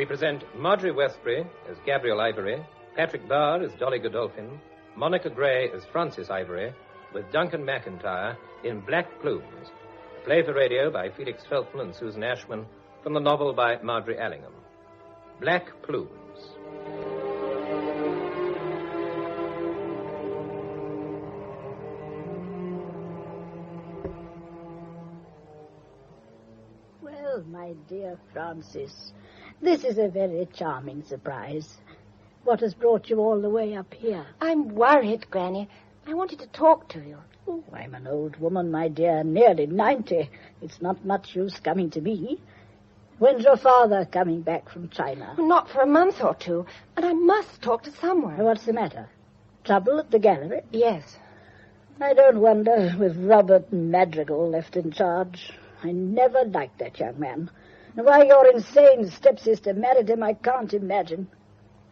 present Margery Westbury as Gabrielle Ivory, Patrick Barr as Dolly Godolphin, Monica Gray as Frances Ivory, with Duncan McIntyre in Black Plumes, a play for radio by Felix Felton and Susan Ashman, from the novel by Margery Allingham. Black Plumes. Well, my dear Frances, this is a very charming surprise. What has brought you all the way up here? I'm worried, Granny. I wanted to talk to you. Oh, I'm an old woman, my dear, nearly 90. It's not much use coming to me. When's your father coming back from China? Not for a month or two, and I must talk to someone. What's the matter? Trouble at the gallery? Yes. I don't wonder, with Robert Madrigal left in charge. I never liked that young man. And why your insane stepsister married him, I can't imagine.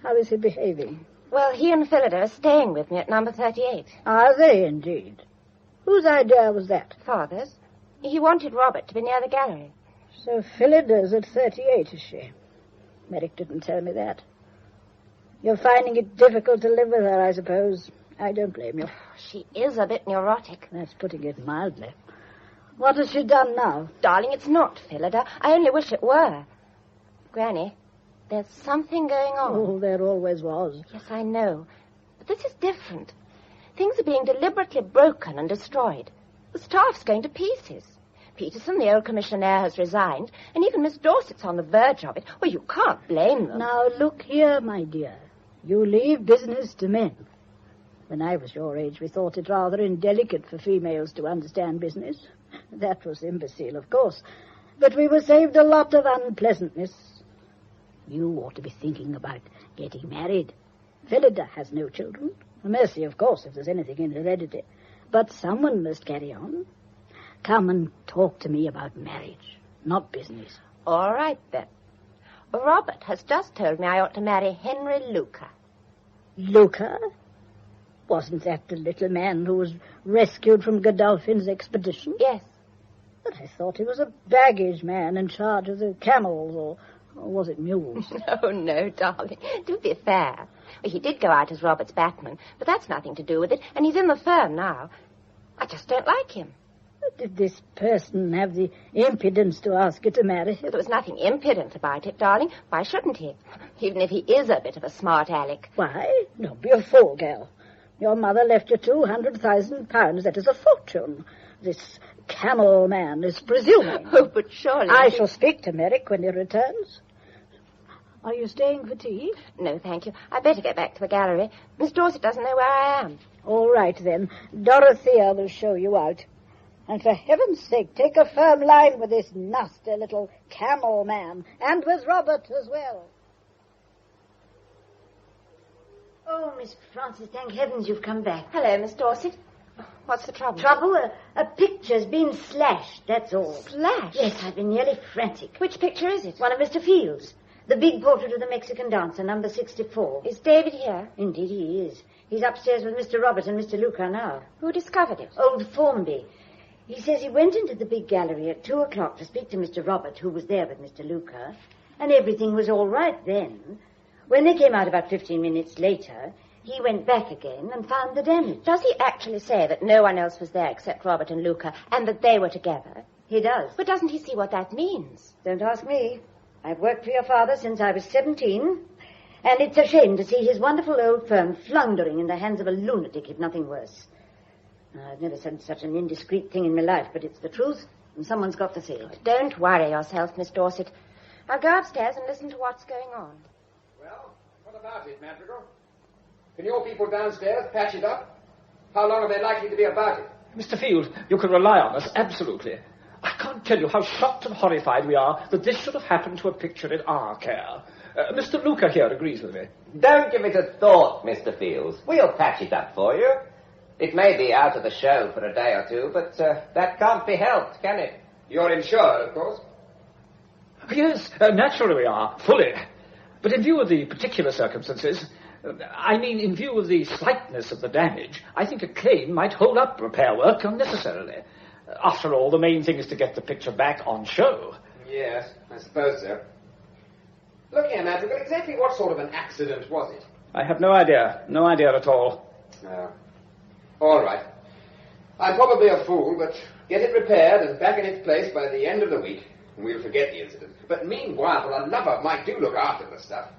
How is he behaving? Well, he and Phillida are staying with me at number 38. Are they, indeed? Whose idea was that? Father's. He wanted Robert to be near the gallery. So Phillida's at 38, is she? Merrick didn't tell me that. You're finding it difficult to live with her, I suppose. I don't blame you. She is a bit neurotic. That's putting it mildly. What has she done now? Darling, it's not Phillida. I only wish it were. Granny, there's something going on. Oh, there always was. Yes, I know. But this is different. Things are being deliberately broken and destroyed. The staff's going to pieces. Peterson, the old commissionaire, has resigned, and even Miss Dorset's on the verge of it. Well, you can't blame them. Now, look here, my dear. You leave business to men. When I was your age, we thought it rather indelicate for females to understand business. That was imbecile, of course. But we were saved a lot of unpleasantness. You ought to be thinking about getting married. Phillida has no children. A mercy, of course, if there's anything in heredity. But someone must carry on. Come and talk to me about marriage, not business. All right, then. Robert has just told me I ought to marry Henry Luca. Luca? Wasn't that the little man who was rescued from Godolphin's expedition? Yes. But I thought he was a baggage man in charge of the camels, or was it mules? Oh, no, darling. Do be fair. Well, he did go out as Robert's batman, but that's nothing to do with it, and he's in the firm now. I just don't like him. Did this person have the impudence to ask you to marry him? There was nothing impudent about it, darling. Why shouldn't he? Even if he is a bit of a smart aleck. Why? Don't be a fool, girl. Your mother left you £200,000. That is a fortune. This camel man is presuming. Oh, but surely... I shall speak to Merrick when he returns. Are you staying for tea? No, thank you. I'd better get back to the gallery. Miss Dorset doesn't know where I am. All right, then. Dorothea will show you out. And for heaven's sake, take a firm line with this nasty little camel man, and with Robert as well. Oh, Miss Frances, thank heavens you've come back. Hello, Miss Dorset. What's the trouble? Trouble? A picture's been slashed, that's all. Slashed? Yes, I've been nearly frantic. Which picture is it? One of Mr. Fields. The big portrait of the Mexican dancer, number 64. Is David here? Indeed he is. He's upstairs with Mr. Robert and Mr. Luca now. Who discovered it? Old Formby. He says he went into the big gallery at 2 o'clock to speak to Mr. Robert, who was there with Mr. Luca, and everything was all right then. When they came out about 15 minutes later, he went back again and found the damage. Does he actually say that no one else was there except Robert and Luca, and that they were together? He does. But doesn't he see what that means? Don't ask me. I've worked for your father since I was 17, and it's a shame to see his wonderful old firm floundering in the hands of a lunatic, if nothing worse. I've never said such an indiscreet thing in my life, but it's the truth, and someone's got to say it. Don't worry yourself, Miss Dorset. I'll go upstairs and listen to what's going on. Well, what about it, Madrigal? Can your people downstairs patch it up? How long are they likely to be about it? Mr. Field, you can rely on us, absolutely. I can't tell you how shocked and horrified we are that this should have happened to a picture in our care. Mr. Luca here agrees with me. Don't give it a thought, Mr. Fields. We'll patch it up for you. It may be out of the show for a day or two, but that can't be helped, can it? You're insured, of course. Yes, naturally we are, fully. But in view of the particular circumstances, I mean in view of the slightness of the damage, I think a claim might hold up repair work unnecessarily. After all, the main thing is to get the picture back on show. Yes, I suppose so. Look here, Madrigal, exactly what sort of an accident was it? I have no idea. No idea at all. All right. I'm probably a fool, but get it repaired and back in its place by the end of the week, and we'll forget the incident. But meanwhile, for the love of Mike, do look after the stuff.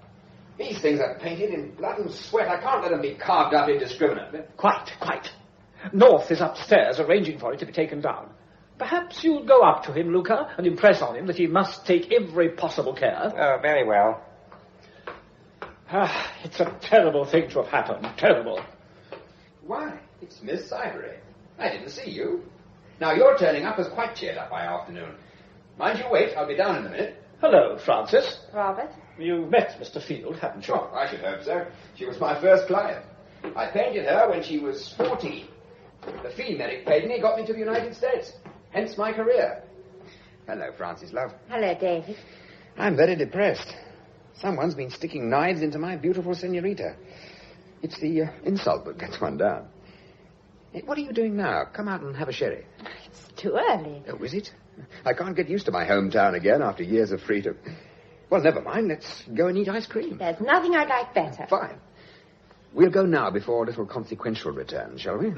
These things are painted in blood and sweat. I can't let them be carved up indiscriminately. Quite. North is upstairs arranging for it to be taken down. Perhaps you'll go up to him, Luca, and impress on him that he must take every possible care. Oh, very well. It's a terrible thing to have happened. Terrible. Why, it's Miss Ivory. I didn't see you. Now, your turning up has quite cheered up my afternoon. Mind you wait, I'll be down in a minute. Hello, Francis. Robert? You met Mr. Field, haven't you? Oh, I should hope so. She was my first client. I painted her when she was 14. The fee Merrick paid me got me to the United States. Hence my career. Hello, Francis, love. Hello, David. I'm very depressed. Someone's been sticking knives into my beautiful senorita. It's the insult that gets one down. Hey, what are you doing now? Come out and have a sherry. It's too early. Oh, is it? I can't get used to my hometown again after years of freedom. Well, never mind. Let's go and eat ice cream. There's nothing I'd like better. Fine. We'll go now before a little consequential return, shall we?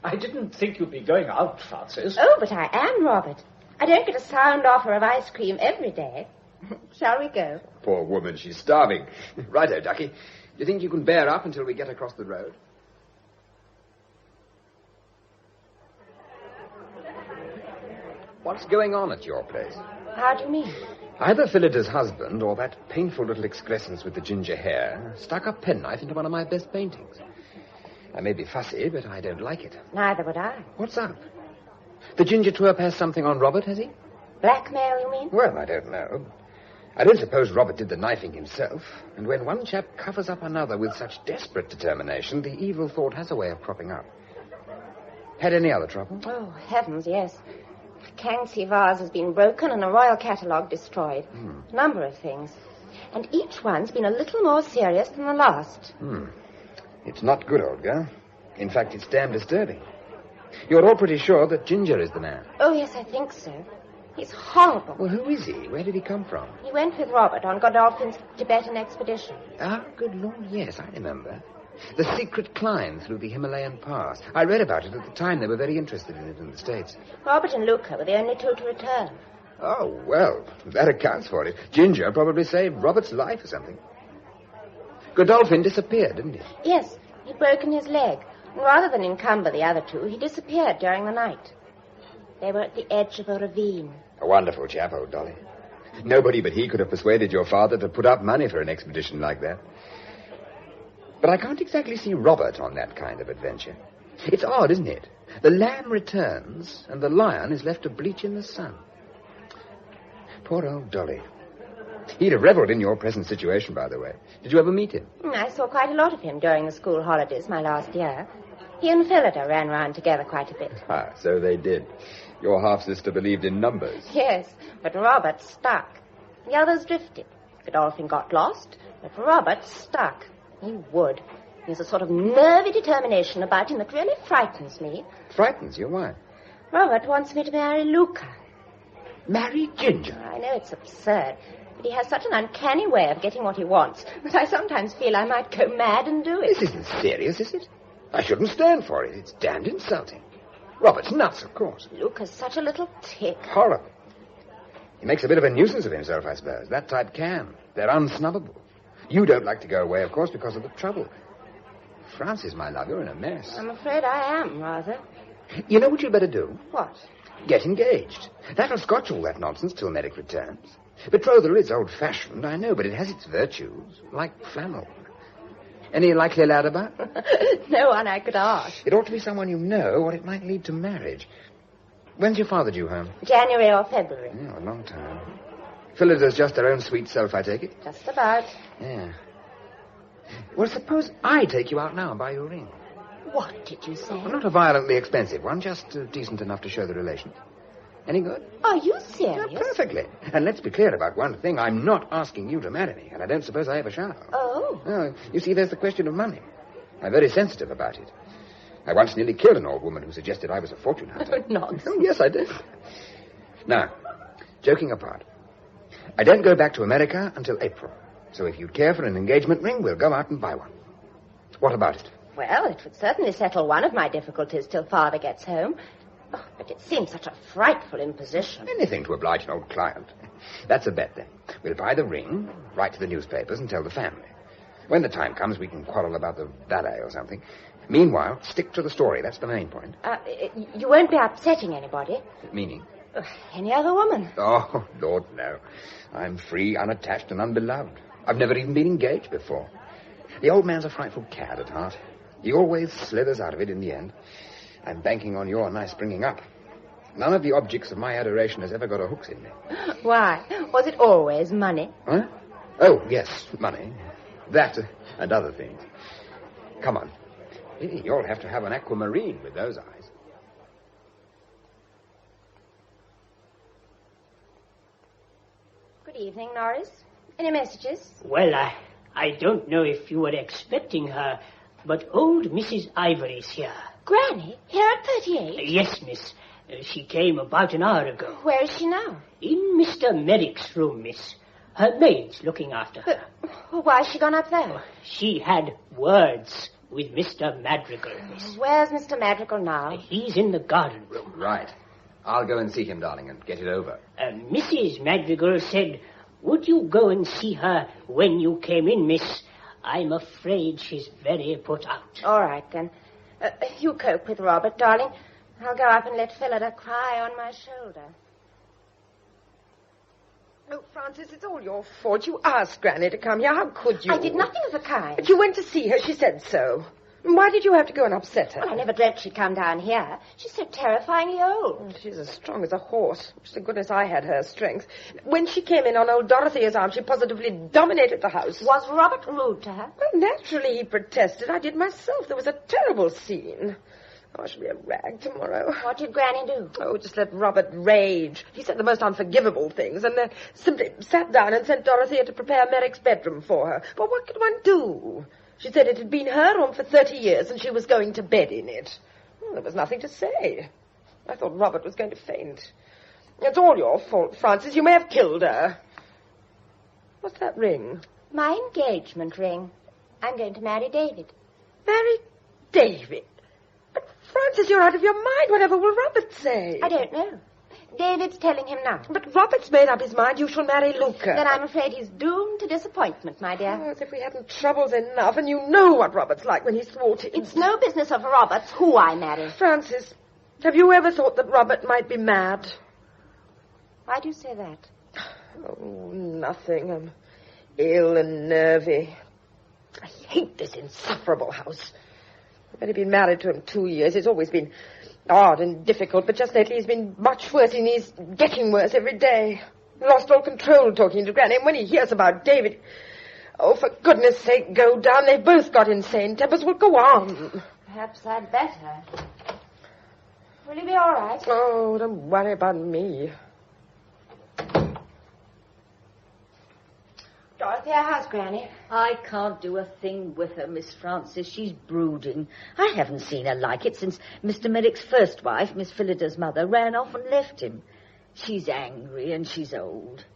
I didn't think you'd be going out, Francis. Oh, but I am, Robert. I don't get a sound offer of ice cream every day. Shall we go? Poor woman, she's starving. Righto, Ducky. Do you think you can bear up until we get across the road? What's going on at your place? How do you mean? Either Phillida's husband or that painful little excrescence with the ginger hair stuck a penknife into one of my best paintings. I may be fussy, but I don't like it. Neither would I. What's up? The ginger twerp has something on Robert, has he? Blackmail, you mean? Well, I don't know. I don't suppose Robert did the knifing himself. And when one chap covers up another with such desperate determination, the evil thought has a way of cropping up. Had any other trouble? Oh, heavens, yes. The Kangxi vase has been broken and a royal catalogue destroyed. A number of things. And each one's been a little more serious than the last. It's not good, old girl. In fact, it's damn disturbing. You're all pretty sure that Ginger is the man. Oh, yes, I think so. He's horrible. Well, who is he? Where did he come from? He went with Robert on Godolphin's Tibetan expedition. Ah, good Lord, yes, I remember. The secret climb through the Himalayan pass. I read about it at the time. They were very interested in it in the States. Robert and Luca were the only two to return. Oh, well, that accounts for it. Ginger probably saved Robert's life or something. Godolphin disappeared, didn't he? Yes, he'd broken his leg. And rather than encumber the other two, he disappeared during the night. They were at the edge of a ravine. A wonderful chap, old Dolly. Nobody but he could have persuaded your father to put up money for an expedition like that. But I can't exactly see Robert on that kind of adventure. It's odd, isn't it? The lamb returns, and the lion is left to bleach in the sun. Poor old Dolly. He'd have revelled in your present situation, by the way. Did you ever meet him? I saw quite a lot of him during the school holidays my last year. He and Phillida ran round together quite a bit. Ah, so they did. Your half-sister believed in numbers. Yes, but Robert stuck. The others drifted. Godolphin got lost, but Robert stuck. He would. There's a sort of nervy determination about him that really frightens me. Frightens you? Why? Robert wants me to marry Luca. Marry Ginger? I know it's absurd, but he has such an uncanny way of getting what he wants that I sometimes feel I might go mad and do it. This isn't serious, is it? I shouldn't stand for it. It's damned insulting. Robert's nuts, of course. Luca's such a little tick. Horrible. He makes a bit of a nuisance of himself, I suppose. That type can. They're unsnubbable. You don't like to go away, of course, because of the trouble. Francis, my love, you're in a mess. I'm afraid I am, rather. You know what you'd better do? What? Get engaged. That'll scotch all that nonsense till Merrick returns. Betrothal is old-fashioned, I know, but it has its virtues, like flannel. Any likely lad about? No one I could ask. It ought to be someone you know, or it might lead to marriage. When's your father due home? January or February. Oh, a long time. Phillida's just her own sweet self, I take it? Just about. Yeah. Well, suppose I take you out now and buy you a ring. What did you say? Well, not a violently expensive one, just decent enough to show the relation. Any good? Are you serious? Yeah, perfectly. And let's be clear about one thing. I'm not asking you to marry me, and I don't suppose I ever shall. Oh. No, you see, there's the question of money. I'm very sensitive about it. I once nearly killed an old woman who suggested I was a fortune hunter. Nonsense. Oh, yes, I did. Now, joking apart, I don't go back to America until April. So if you'd care for an engagement ring, we'll go out and buy one. What about it? Well, it would certainly settle one of my difficulties till Father gets home. Oh, but it seems such a frightful imposition. Anything to oblige an old client. That's a bet, then. We'll buy the ring, write to the newspapers, and tell the family. When the time comes, we can quarrel about the valet or something. Meanwhile, stick to the story. That's the main point. You won't be upsetting anybody? Meaning? Any other woman. Oh, Lord, no. I'm free, unattached, and unbeloved. I've never even been engaged before. The old man's a frightful cad at heart. He always slithers out of it in the end. I'm banking on your nice bringing up. None of the objects of my adoration has ever got a hooks in me. Why? Was it always money? Huh? Oh, yes, money. That and other things. Come on. You'll have to have an aquamarine with those eyes. Good evening, Norris. Any messages? Well, I don't know if you were expecting her, but old Mrs. Ivory's here. Granny? Here at 38? Yes, miss. She came about an hour ago. Where is she now? In Mr. Merrick's room, miss. Her maid's looking after her. But why has she gone up there? She had words with Mr. Madrigal, miss. Where's Mr. Madrigal now? He's in the garden room. Right. I'll go and see him, darling, and get it over. Mrs. Madrigal said, would you go and see her when you came in, miss? I'm afraid she's very put out. All right, then. You cope with Robert, darling. I'll go up and let Phillida cry on my shoulder. Oh, Francis, it's all your fault. You asked Granny to come here. How could you? I did nothing of the kind. But you went to see her. She said so. Why did you have to go and upset her? Well, I never dreamt she'd come down here. She's so terrifyingly old. She's as strong as a horse. Thank goodness I had her strength. When she came in on old Dorothy's arm, she positively dominated the house. Was Robert rude to her? Well, naturally he protested. I did myself. There was a terrible scene. Oh, I shall be a rag tomorrow. What did Granny do? Oh, just let Robert rage. He said the most unforgivable things and then simply sat down and sent Dorothea to prepare Merrick's bedroom for her. But what could one do? She said it had been her room for 30 years and she was going to bed in it. Well, there was nothing to say. I thought Robert was going to faint. It's all your fault, Francis. You may have killed her. What's that ring? My engagement ring. I'm going to marry David. Marry David? But, Francis, you're out of your mind. Whatever will Robert say? I don't know. David's telling him now. But Robert's made up his mind. You shall marry Luca. Then I'm afraid he's doomed to disappointment, my dear. Oh, as if we hadn't troubles enough, and you know what Robert's like when he's thwarted. It's no business of Robert's who I marry. Francis, have you ever thought that Robert might be mad? Why do you say that? Oh, nothing. I'm ill and nervy. I hate this insufferable house. I've only been married to him 2 years. It's always been odd and difficult, but just lately he's been much worse, and he's getting worse every day. Lost all control talking to Granny, and when he hears about David... Oh, for goodness sake, go down. They've both got insane tempers. Well, go on. Perhaps I'd better. Will you be all right? Oh, don't worry about me. Dorothea, how's Granny? I can't do a thing with her, Miss Francis. She's brooding. I haven't seen her like it since Mr. Merrick's first wife, Miss Phillida's mother, ran off and left him. She's angry and she's old.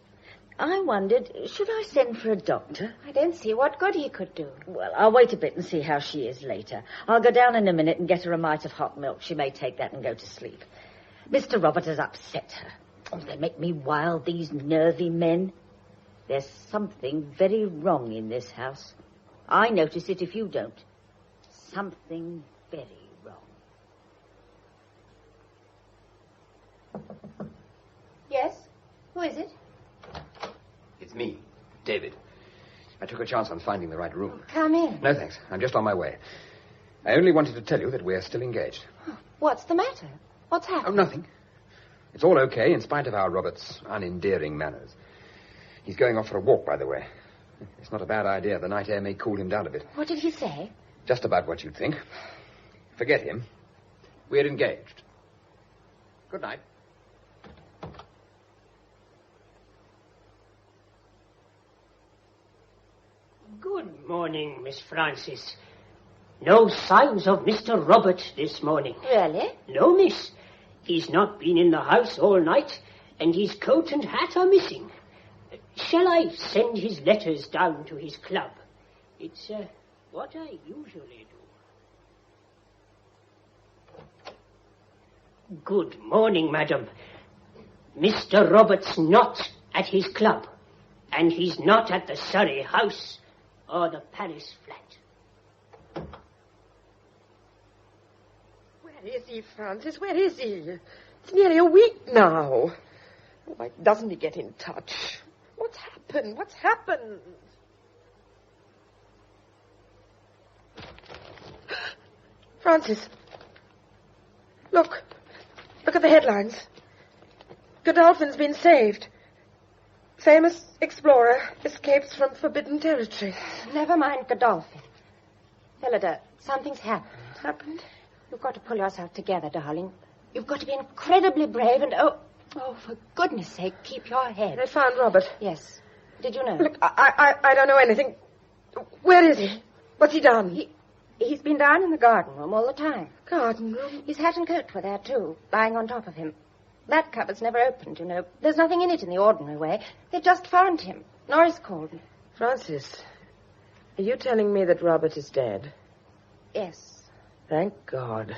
I wondered, should I send for a doctor? I don't see what good he could do. Well, I'll wait a bit and see how she is later. I'll go down in a minute and get her a mite of hot milk. She may take that and go to sleep. Mr. Robert has upset her. Oh, they make me wild, these nervy men. There's something very wrong in this house. I notice it if you don't. Something very wrong. Yes? Who is it? It's me, David. I took a chance on finding the right room. Come in. No, thanks. I'm just on my way. I only wanted to tell you that we're still engaged. What's the matter? What's happened? Oh, nothing. It's all okay, in spite of our Robert's unendearing manners. He's going off for a walk, by the way. It's not a bad idea. The night air may cool him down a bit. What did he say? Just about what you'd think. Forget him. We're engaged. Good night. Good morning, Miss Francis. No signs of Mr. Robert this morning. Really? No, miss. He's not been in the house all night, and his coat and hat are missing. Shall I send his letters down to his club? It's what I usually do. Good morning, madam. Mr. Robert's not at his club, and he's not at the Surrey house or the Paris flat. Where is he, Francis? Where is he? It's nearly a week now. Why doesn't he get in touch? What's happened? What's happened? Francis. Look. Look at the headlines. Godolphin's been saved. Famous explorer escapes from forbidden territory. Never mind Godolphin. Phillida, something's happened. Happened? You've got to pull yourself together, darling. You've got to be incredibly brave and, oh, for goodness sake, keep your head. They found Robert. Yes. Did you know? Look, I don't know anything. Where is he? What's he done? He's been down in the garden room all the time. Garden room? His hat and coat were there, too, lying on top of him. That cupboard's never opened, you know. There's nothing in it in the ordinary way. They just found him. Norris called me. Francis, are you telling me that Robert is dead? Yes. Thank God.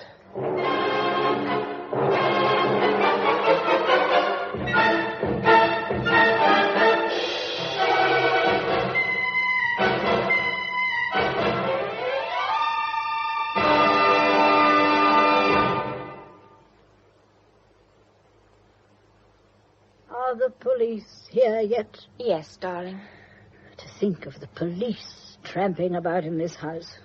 Are the police here yet? Yes, darling. To think of the police tramping about in this house.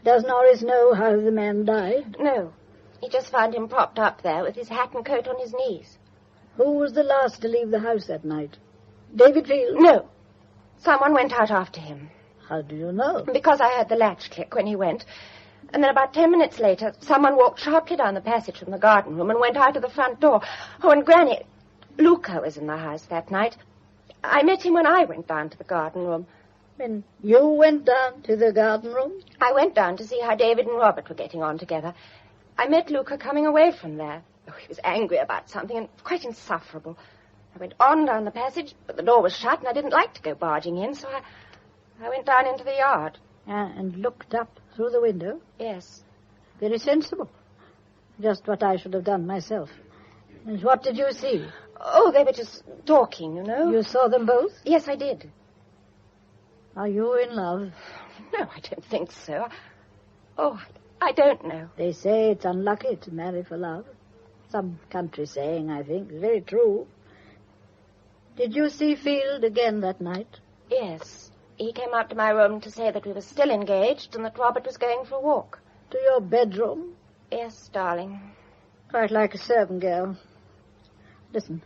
Does Norris know how the man died? No. He just found him propped up there with his hat and coat on his knees. Who was the last to leave the house that night? David Field? No. Someone went out after him. How do you know? Because I heard the latch click when he went. And then about 10 minutes later, someone walked sharply down the passage from the garden room and went out of the front door. Oh, and Granny... Luca was in the house that night. I met him when I went down to the garden room. When you went down to the garden room? I went down to see how David and Robert were getting on together. I met Luca coming away from there. Oh, he was angry about something and quite insufferable. I went on down the passage, but the door was shut and I didn't like to go barging in, so I went down into the yard. And looked up through the window? Yes. Very sensible. Just what I should have done myself. And what did you see? Oh, they were just talking, you know. You saw them both? Yes, I did. Are you in love? No, I don't think so. Oh, I don't know. They say it's unlucky to marry for love. Some country saying, I think. It's very true. Did you see Field again that night? Yes. He came up to my room to say that we were still engaged and that Robert was going for a walk. To your bedroom? Yes, darling. Quite like a servant girl. Listen.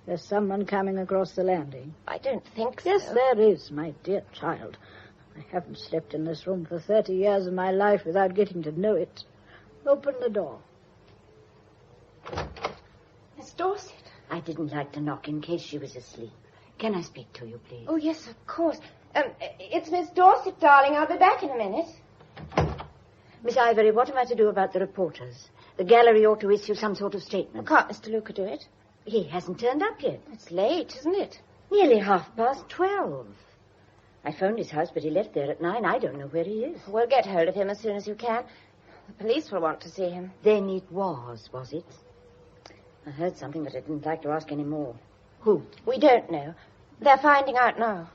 There's someone coming across the landing. I don't think so. Yes, there is, my dear child. I haven't slept in this room for 30 years of my life without getting to know it. Open the door. Miss Dorset. I didn't like to knock in case she was asleep. Can I speak to you, please? Oh, yes, of course. It's Miss Dorset, darling. I'll be back in a minute. Miss Ivory, what am I to do about the reporters? The gallery ought to issue some sort of statement. Can't Mr. Luca do it? He hasn't turned up yet. It's late, isn't it? Nearly 12:30. I phoned his house, but he left there at 9. I don't know where he is. We'll get hold of him as soon as you can. The police will want to see him. Then it was it? I heard something, but I didn't like to ask any more. Who? We don't know. They're finding out now.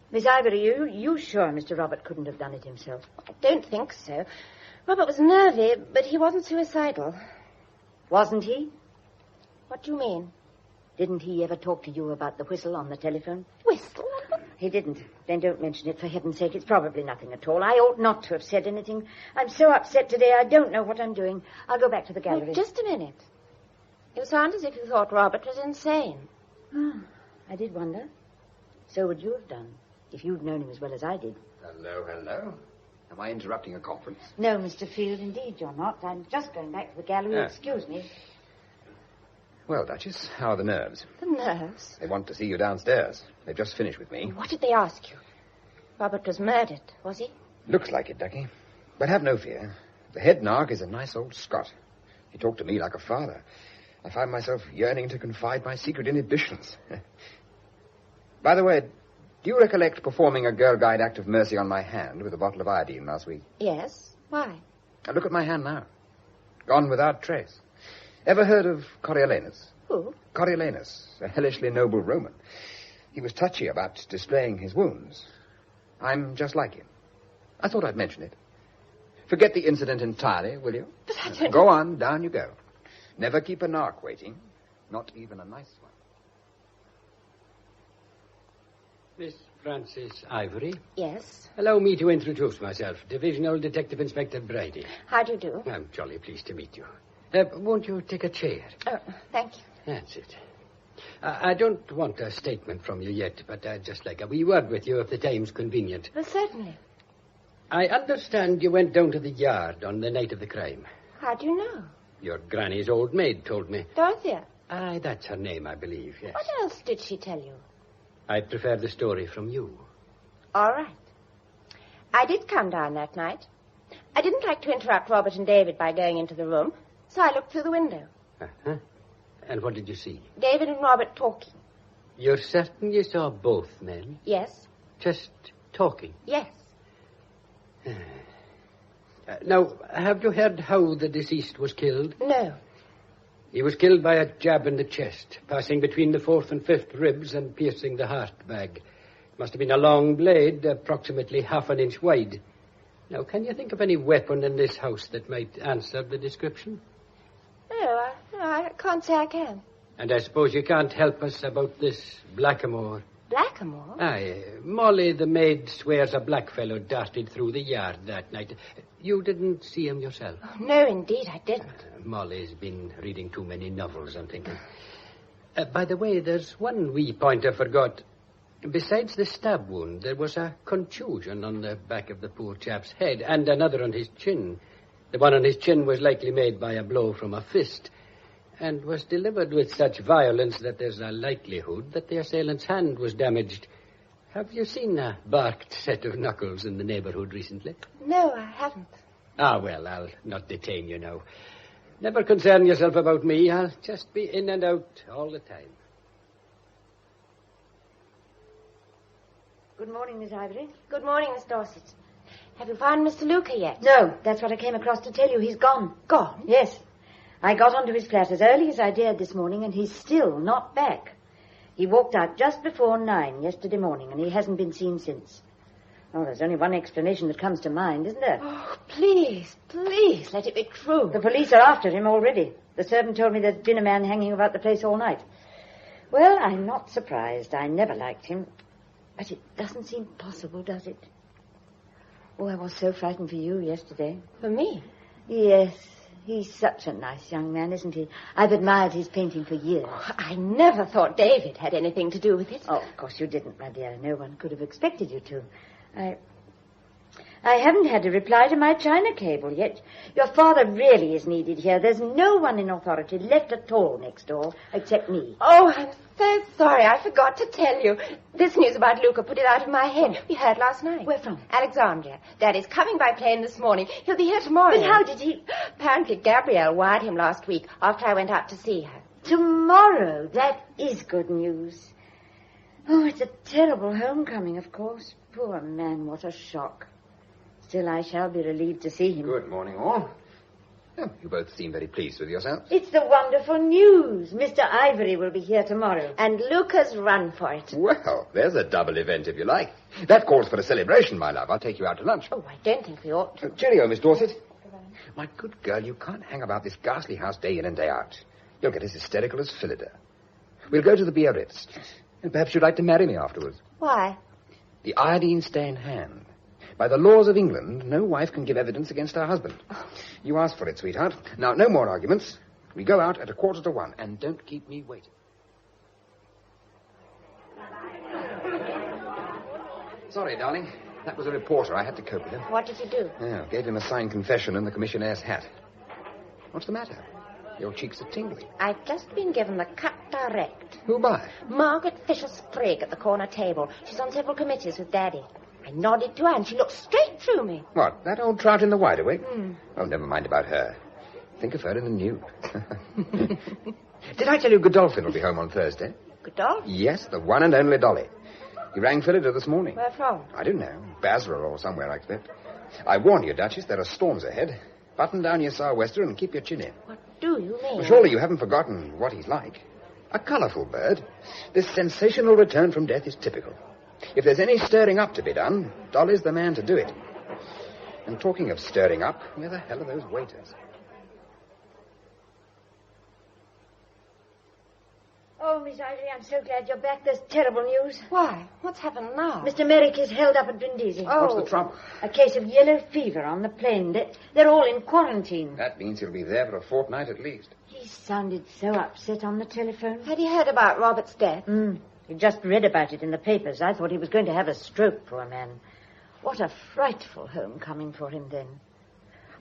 Miss Ivory, you sure Mr. Robert couldn't have done it himself? I don't think so. Robert was nervy, but he wasn't suicidal. Wasn't he? What do you mean? Didn't he ever talk to you about the whistle on the telephone? Whistle? He didn't. Then don't mention it, for heaven's sake. It's probably nothing at all. I ought not to have said anything. I'm so upset today, I don't know what I'm doing. I'll go back to the gallery. Wait, just a minute. You sound as if you thought Robert was insane. I did wonder. So would you have done, if you'd known him as well as I did. Hello. Am I interrupting a conference? No, Mr. Field, indeed you're not. I'm just going back to the gallery. Excuse me. Well, Duchess, how are the nerves? The nerves? They want to see you downstairs. They've just finished with me. What did they ask you? Robert was murdered, was he? Looks like it, Ducky. But have no fear. The head narc is a nice old Scot. He talked to me like a father. I find myself yearning to confide my secret inhibitions. By the way, do you recollect performing a Girl Guide act of mercy on my hand with a bottle of iodine last week? Yes. Why? Now look at my hand now. Gone without trace. Ever heard of Coriolanus? Who? Coriolanus, a hellishly noble Roman. He was touchy about displaying his wounds. I'm just like him. I thought I'd mention it. Forget the incident entirely, will you? But I don't... Go on, down you go. Never keep a narc waiting, not even a nice one. Miss Frances Ivory. Yes. Allow me to introduce myself, Divisional Detective Inspector Brady. How do you do? I'm jolly pleased to meet you. Won't you take a chair? Oh, thank you. That's it. I don't want a statement from you yet, but I'd just like a wee word with you if the time's convenient. Well, certainly. I understand you went down to the yard on the night of the crime. How do you know? Your granny's old maid told me. Dorothea. Aye, that's her name, I believe, yes. What else did she tell you? I prefer the story from you. All right. I did come down that night. I didn't like to interrupt Robert and David by going into the room, so I looked through the window. Uh-huh. And what did you see? David and Robert talking. You're certain you saw both men? Yes. Just talking? Yes. Now, have you heard how the deceased was killed? No. He was killed by a jab in the chest, passing between the 4th and 5th ribs and piercing the heart bag. It must have been a long blade, approximately half an inch wide. Now, can you think of any weapon in this house that might answer the description? No, I can't say I can. And I suppose you can't help us about this Blackamoor. Blackamoor? Aye. Molly, the maid, swears a black fellow darted through the yard that night. You didn't see him yourself? Oh, no, indeed, I didn't. Molly's been reading too many novels, I'm thinking. By the way, there's one wee point I forgot. Besides the stab wound, there was a contusion on the back of the poor chap's head and another on his chin. The one on his chin was likely made by a blow from a fist and was delivered with such violence that there's a likelihood that the assailant's hand was damaged. Have you seen a barked set of knuckles in the neighborhood recently? No, I haven't. Ah, well, I'll not detain you now. Never concern yourself about me. I'll just be in and out all the time. Good morning, Miss Ivory. Good morning, Miss Dorset. Have you found Mr. Luca yet? No, that's what I came across to tell you. He's gone. Gone? Yes. I got onto his flat as early as I dared this morning, and he's still not back. He walked out just before 9 yesterday morning, and he hasn't been seen since. Oh, there's only one explanation that comes to mind, isn't there? Oh, please, please, let it be true. The police are after him already. The servant told me there's been a man hanging about the place all night. Well, I'm not surprised. I never liked him. But it doesn't seem possible, does it? Oh, I was so frightened for you yesterday. For me? Yes. He's such a nice young man, isn't he? I've admired his painting for years. Oh, I never thought David had anything to do with it. Oh, of course you didn't, my dear. No one could have expected you to. I haven't had a reply to my China cable yet. Your father really is needed here. There's no one in authority left at all next door except me. Oh, I'm so sorry. I forgot to tell you. This news about Luca put it out of my head. We heard last night. Where from? Alexandria. Daddy's coming by plane this morning. He'll be here tomorrow. But how did he... Apparently Gabrielle wired him last week after I went out to see her. Tomorrow? That is good news. Oh, it's a terrible homecoming, of course. Poor man, what a shock. Still, I shall be relieved to see him. Good morning, all. Oh, you both seem very pleased with yourselves. It's the wonderful news. Mr. Ivory will be here tomorrow. And Luca's run for it. Well, there's a double event, if you like. That calls for a celebration, my love. I'll take you out to lunch. Oh, I don't think we ought to. Cheerio, Miss Dorset. My good girl, you can't hang about this ghastly house day in and day out. You'll get as hysterical as Phillida. We'll go to the Biarritz. And perhaps you'd like to marry me afterwards. Why? The iodine-stained hand. By the laws of England, no wife can give evidence against her husband. You asked for it, sweetheart. Now, no more arguments. We go out at 1:45, and don't keep me waiting. Sorry, darling. That was a reporter. I had to cope with him. What did you do? Yeah, gave him a signed confession and the commissionaire's hat. What's the matter? Your cheeks are tingling. I've just been given the cut direct. Who by? Margaret Fisher-Sprigg at the corner table. She's on several committees with Daddy. I nodded to her and she looked straight through me. What, that old trout in the wide awake? Oh, never mind about her. Think of her in the nude. Did I tell you Godolphin will be home on Thursday? Godolphin? Yes, the one and only Dolly. He rang Phillida this morning. Where from? I don't know. Basra or somewhere, I expect. I warn you, Duchess, there are storms ahead. Button down your sou'wester and keep your chin in. What do you mean? Well, surely you haven't forgotten what he's like. A colourful bird. This sensational return from death is typical. If there's any stirring up to be done, Dolly's the man to do it. And talking of stirring up, where the hell are those waiters? Oh, Miss Ivory, I'm so glad you're back. There's terrible news. Why? What's happened now? Mr. Merrick is held up at Brindisi. Oh. What's the trouble? A case of yellow fever on the plane. They're all in quarantine. That means he'll be there for a fortnight at least. He sounded so upset on the telephone. Had you heard about Robert's death? He just read about it in the papers. I thought he was going to have a stroke, poor man. What a frightful homecoming for him then.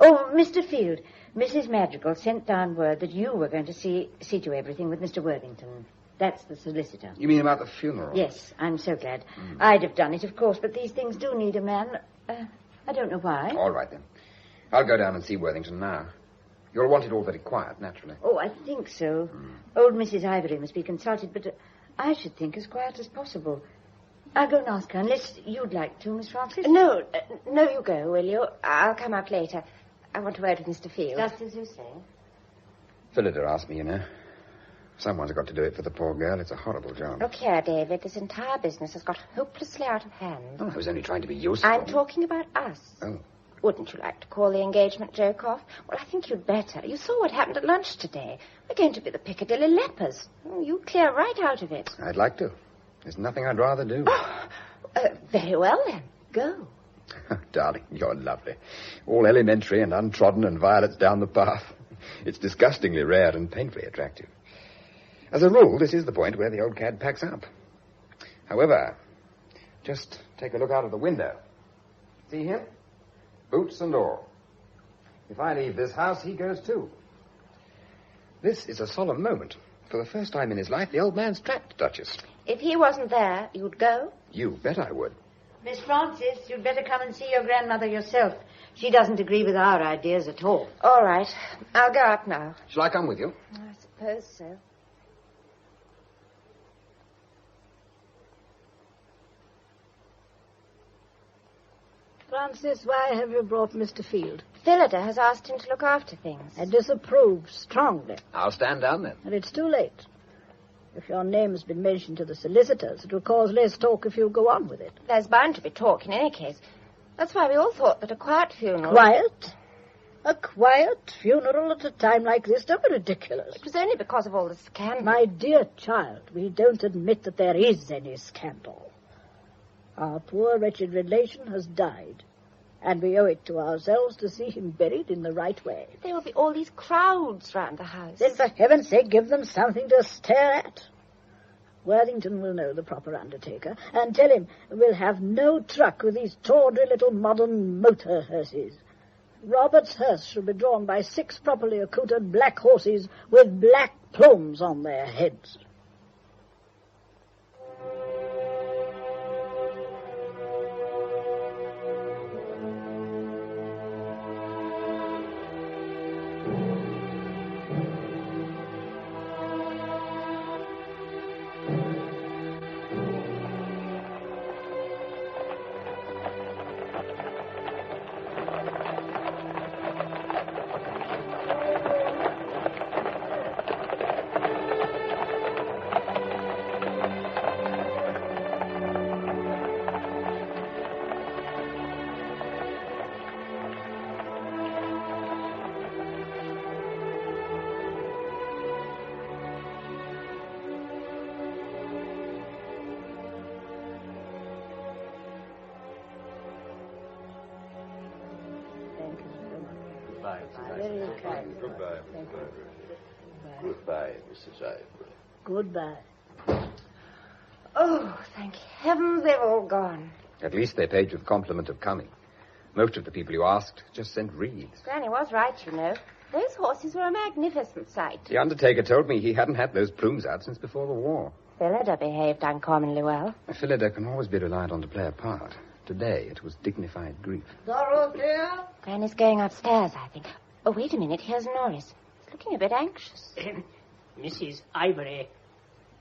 Oh, Mr. Field, Mrs. Madrigal sent down word that you were going to see to everything with Mr. Worthington. That's the solicitor. You mean about the funeral? Yes, I'm so glad. I'd have done it, of course, but these things do need a man. I don't know why. All right, then. I'll go down and see Worthington now. You'll want it all very quiet, naturally. Oh, I think so. Old Mrs. Ivory must be consulted, but I should think as quiet as possible. I'll go and ask her, unless you'd like to, Miss Francis. No, you go, will you? I'll come up later. I want to word with Mr. Field. Just as you say. Phillida asked me, you know. Someone's got to do it for the poor girl. It's a horrible job. Look here, David. This entire business has got hopelessly out of hand. Oh, I was only trying to be useful. I'm talking about us. Oh. Wouldn't you like to call the engagement joke off? Well, I think you'd better. You saw what happened at lunch today. We're going to be the Piccadilly lepers. You clear right out of it. I'd like to. There's nothing I'd rather do. Very well, then. Go. Darling, you're lovely. All elementary and untrodden and violets down the path. It's disgustingly rare and painfully attractive. As a rule, this is the point where the old cad packs up. However, just take a look out of the window. See him? Boots and all. If I leave this house, he goes too. This is a solemn moment. For the first time in his life, the old man's trapped, Duchess. If he wasn't there, you'd go? You bet I would. Miss Francis, you'd better come and see your grandmother yourself. She doesn't agree with our ideas at all. All right. I'll go up now. Shall I come with you? I suppose so. Francis, why have you brought Mr. Field? Phillida has asked him to look after things. I disapprove strongly. I'll stand down then. And it's too late. If your name has been mentioned to the solicitors, it will cause less talk if you go on with it. There's bound to be talk in any case. That's why we all thought that a quiet funeral... Quiet? A quiet funeral at a time like this? Don't be ridiculous. It was only because of all the scandal. My dear child, we don't admit that there is any scandal. Our poor, wretched relation has died, and we owe it to ourselves to see him buried in the right way. There will be all these crowds round the house. Then, for heaven's sake, give them something to stare at. Worthington will know the proper undertaker, and tell him we'll have no truck with these tawdry little modern motor hearses. Robert's hearse shall be drawn by 6 properly accoutred black horses with black plumes on their heads. Goodbye. Goodbye, Mrs. Ivory. Goodbye. Oh, thank heavens they've all gone. At least they paid you the compliment of coming. Most of the people you asked just sent wreaths. Granny was right, you know. Those horses were a magnificent sight. The undertaker told me he hadn't had those plumes out since before the war. Phillida behaved uncommonly well. Phillida can always be relied on to play a part. Today it was dignified grief. Dorothea? Granny's going upstairs, I think. Oh, wait a minute. Here's Norris. He's looking a bit anxious. Mrs. Ivory,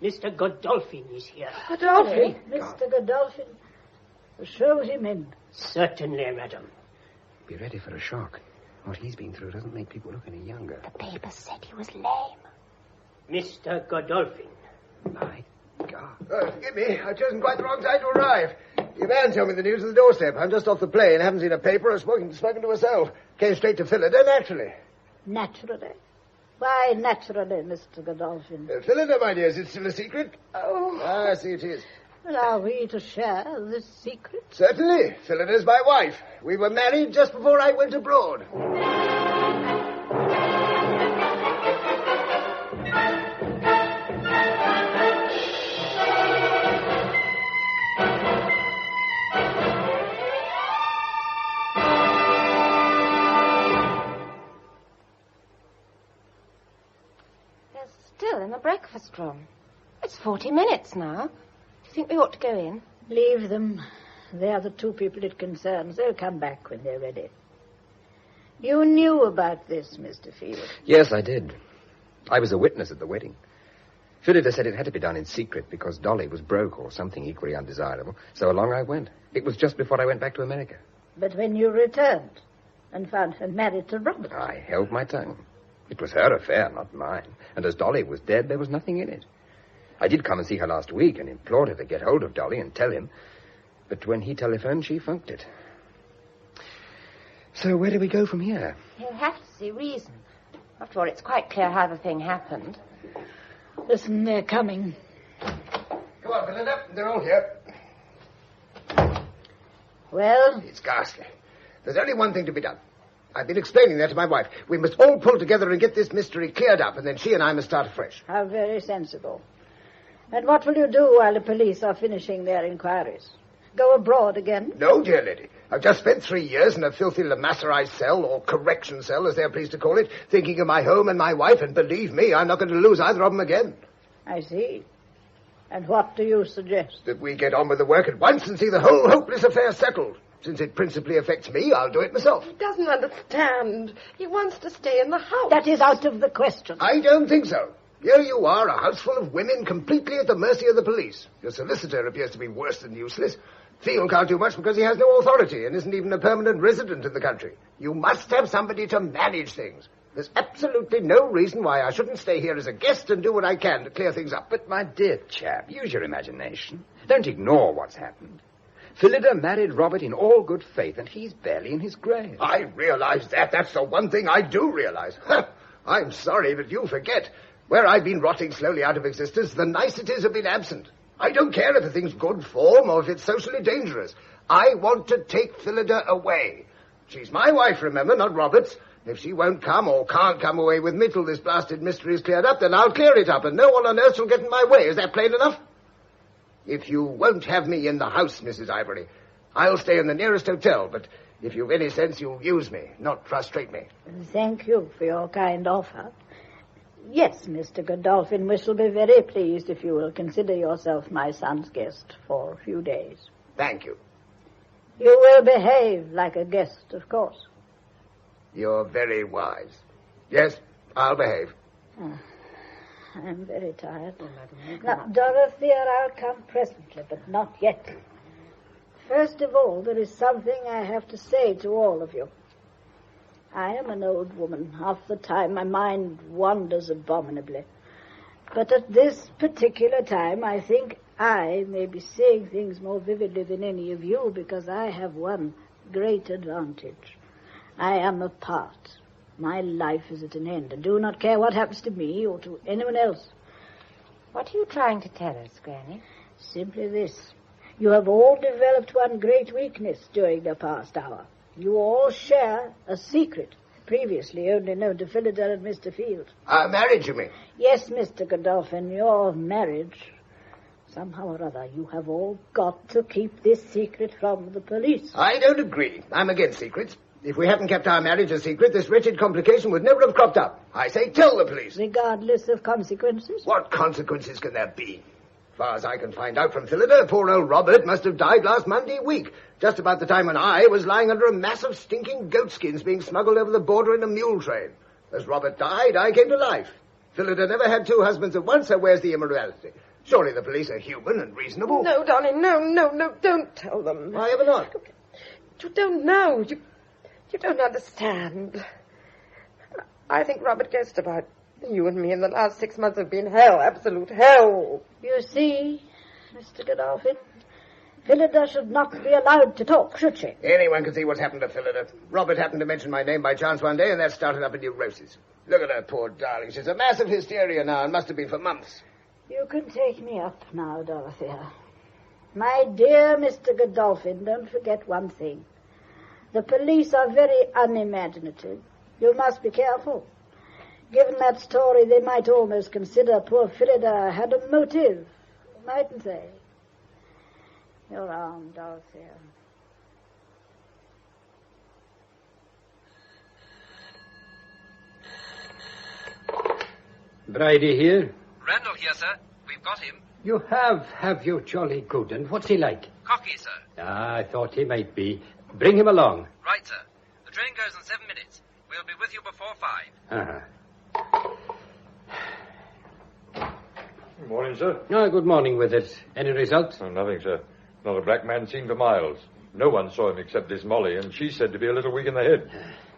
Mr. Godolphin is here. Godolphin? Mr. Godolphin. Show him in. Certainly, madam. Be ready for a shock. What he's been through doesn't make people look any younger. The paper said he was lame. Mr. Godolphin. My God. Forgive me. I've chosen quite the wrong time to arrive. Your man told me the news at the doorstep. I'm just off the plane, haven't seen a paper or spoken to herself. Came straight to Phillida, naturally. Naturally? Why naturally, Mr. Godolphin? Phillida, my dear, is it still a secret? Oh. I see it is. Well, are we to share this secret? Certainly. Phillida's my wife. We were married just before I went abroad. They're still in the breakfast room. It's 40 minutes now. Do you think we ought to go in? Leave them. They are the two people it concerns. They'll come back when they're ready. You knew about this, Mr. Field. Yes, I did. I was a witness at the wedding. Phillida said it had to be done in secret because Dolly was broke or something equally undesirable, so along I went. It was just before I went back to America. But when you returned and found her married to Robert... I held my tongue. It was her affair, not mine. And as Dolly was dead, there was nothing in it. I did come and see her last week and implored her to get hold of Dolly and tell him. But when he telephoned, she funked it. So where do we go from here? He'll have to see reason. After all, it's quite clear how the thing happened. Listen, they're coming. Come on, Phillida. They're all here. Well? It's ghastly. There's only one thing to be done. I've been explaining that to my wife. We must all pull together and get this mystery cleared up, and then she and I must start afresh. How very sensible. And what will you do while the police are finishing their inquiries? Go abroad again? No, dear lady. I've just spent 3 years in a filthy Lamasserized cell, or correction cell, as they're pleased to call it, thinking of my home and my wife, and believe me, I'm not going to lose either of them again. I see. And what do you suggest? That we get on with the work at once and see the whole hopeless affair settled. Since it principally affects me, I'll do it myself. He doesn't understand. He wants to stay in the house. That is out of the question. I don't think so. Here you are, a house full of women completely at the mercy of the police. Your solicitor appears to be worse than useless. Field can't do much because he has no authority and isn't even a permanent resident in the country. You must have somebody to manage things. There's absolutely no reason why I shouldn't stay here as a guest and do what I can to clear things up. But, my dear chap, use your imagination. Don't ignore what's happened. Phillida married Robert in all good faith, and he's barely in his grave. I realize that. That's the one thing I do realize. I'm sorry, but you forget. Where I've been rotting slowly out of existence, the niceties have been absent. I don't care if the thing's good form or if it's socially dangerous. I want to take Phillida away. She's my wife, remember, not Robert's. If she won't come or can't come away with me till this blasted mystery is cleared up, then I'll clear it up, and no one on earth shall get in my way. Is that plain enough? If you won't have me in the house, Mrs. Ivory, I'll stay in the nearest hotel, but if you've any sense, you'll use me, not frustrate me. Thank you for your kind offer. Yes, Mr. Godolphin, we shall be very pleased if you will consider yourself my son's guest for a few days. Thank you. You will behave like a guest, of course. You're very wise. Yes, I'll behave. I'm very tired. Now, Dorothy, I'll come presently, but not yet. First of all, there is something I have to say to all of you. I am an old woman. Half the time my mind wanders abominably. But at this particular time, I think I may be seeing things more vividly than any of you because I have one great advantage. I am apart. My life is at an end. I do not care what happens to me or to anyone else. What are you trying to tell us, Granny? Simply this. You have all developed one great weakness during the past hour. You all share a secret, previously only known to Phillida and Mr. Field. Marriage, you mean? Yes, Mr. Godolphin, your marriage. Somehow or other, you have all got to keep this secret from the police. I don't agree. I'm against secrets. If we hadn't kept our marriage a secret, this wretched complication would never have cropped up. I say tell the police. Regardless of consequences? What consequences can there be? As far as I can find out from Phillida, poor old Robert must have died last Monday week, just about the time when I was lying under a mass of stinking goatskins being smuggled over the border in a mule train. As Robert died, I came to life. Phillida never had two husbands at once, so where's the immorality? Surely the police are human and reasonable. No, darling, no, don't tell them. Why ever not? You don't know. You don't understand. I think Robert guessed about you and me, and the last 6 months have been hell, absolute hell. You see, Mr. Godolphin, Phillida should not be allowed to talk, should she? Anyone can see what's happened to Phillida. Robert happened to mention my name by chance one day, and that started up a neurosis. Look at her, poor darling. She's a massive hysteria now, and must have been for months. You can take me up now, Dorothea. My dear Mr. Godolphin, don't forget one thing. The police are very unimaginative. You must be careful. Given that story, they might almost consider poor Phillida had a motive, mightn't they? Your arm, Dorothea. Bridie here? Randall here, sir. We've got him. You have you, jolly good. And what's he like? Cocky, sir. Ah, I thought he might be. Bring him along. Right, sir. The train goes in 7 minutes. We'll be with you before 5. Uh-huh. Good morning, sir. Oh, good morning with it. Any result? Oh, nothing, sir. Not a black man seen for miles. No one saw him except this Molly, and she's said to be a little weak in the head.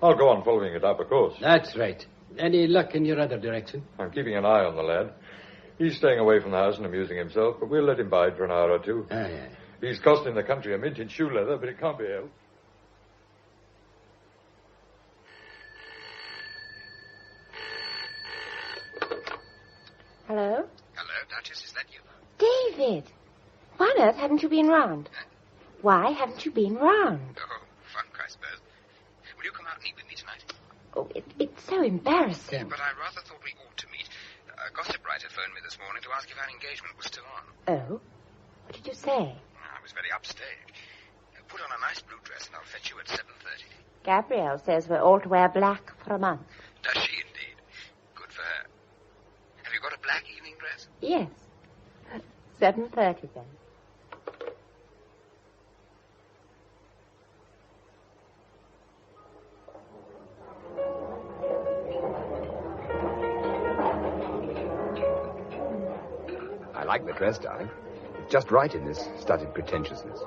I'll go on following it up, of course. That's right. Any luck in your other direction? I'm keeping an eye on the lad. He's staying away from the house and amusing himself, but we'll let him bide for an hour or two. Ah, yeah. He's costing the country a mint in shoe leather, but it can't be helped. Hello? Hello, Duchess, is that you? David! Why on earth haven't you been round? Why haven't you been round? Oh, funk, I suppose. Will you come out and eat with me tonight? Oh, it's so embarrassing. But I rather thought we ought to meet. A gossip writer phoned me this morning to ask if our engagement was still on. Oh? What did you say? I was very upstage. Put on a nice blue dress and I'll fetch you at 7:30. Gabrielle says we're all to wear black for a month. Does she indeed? Good for her. Have you got a black evening dress? Yes. 7:30 then. I like the dress, darling. It's just right in this studied pretentiousness.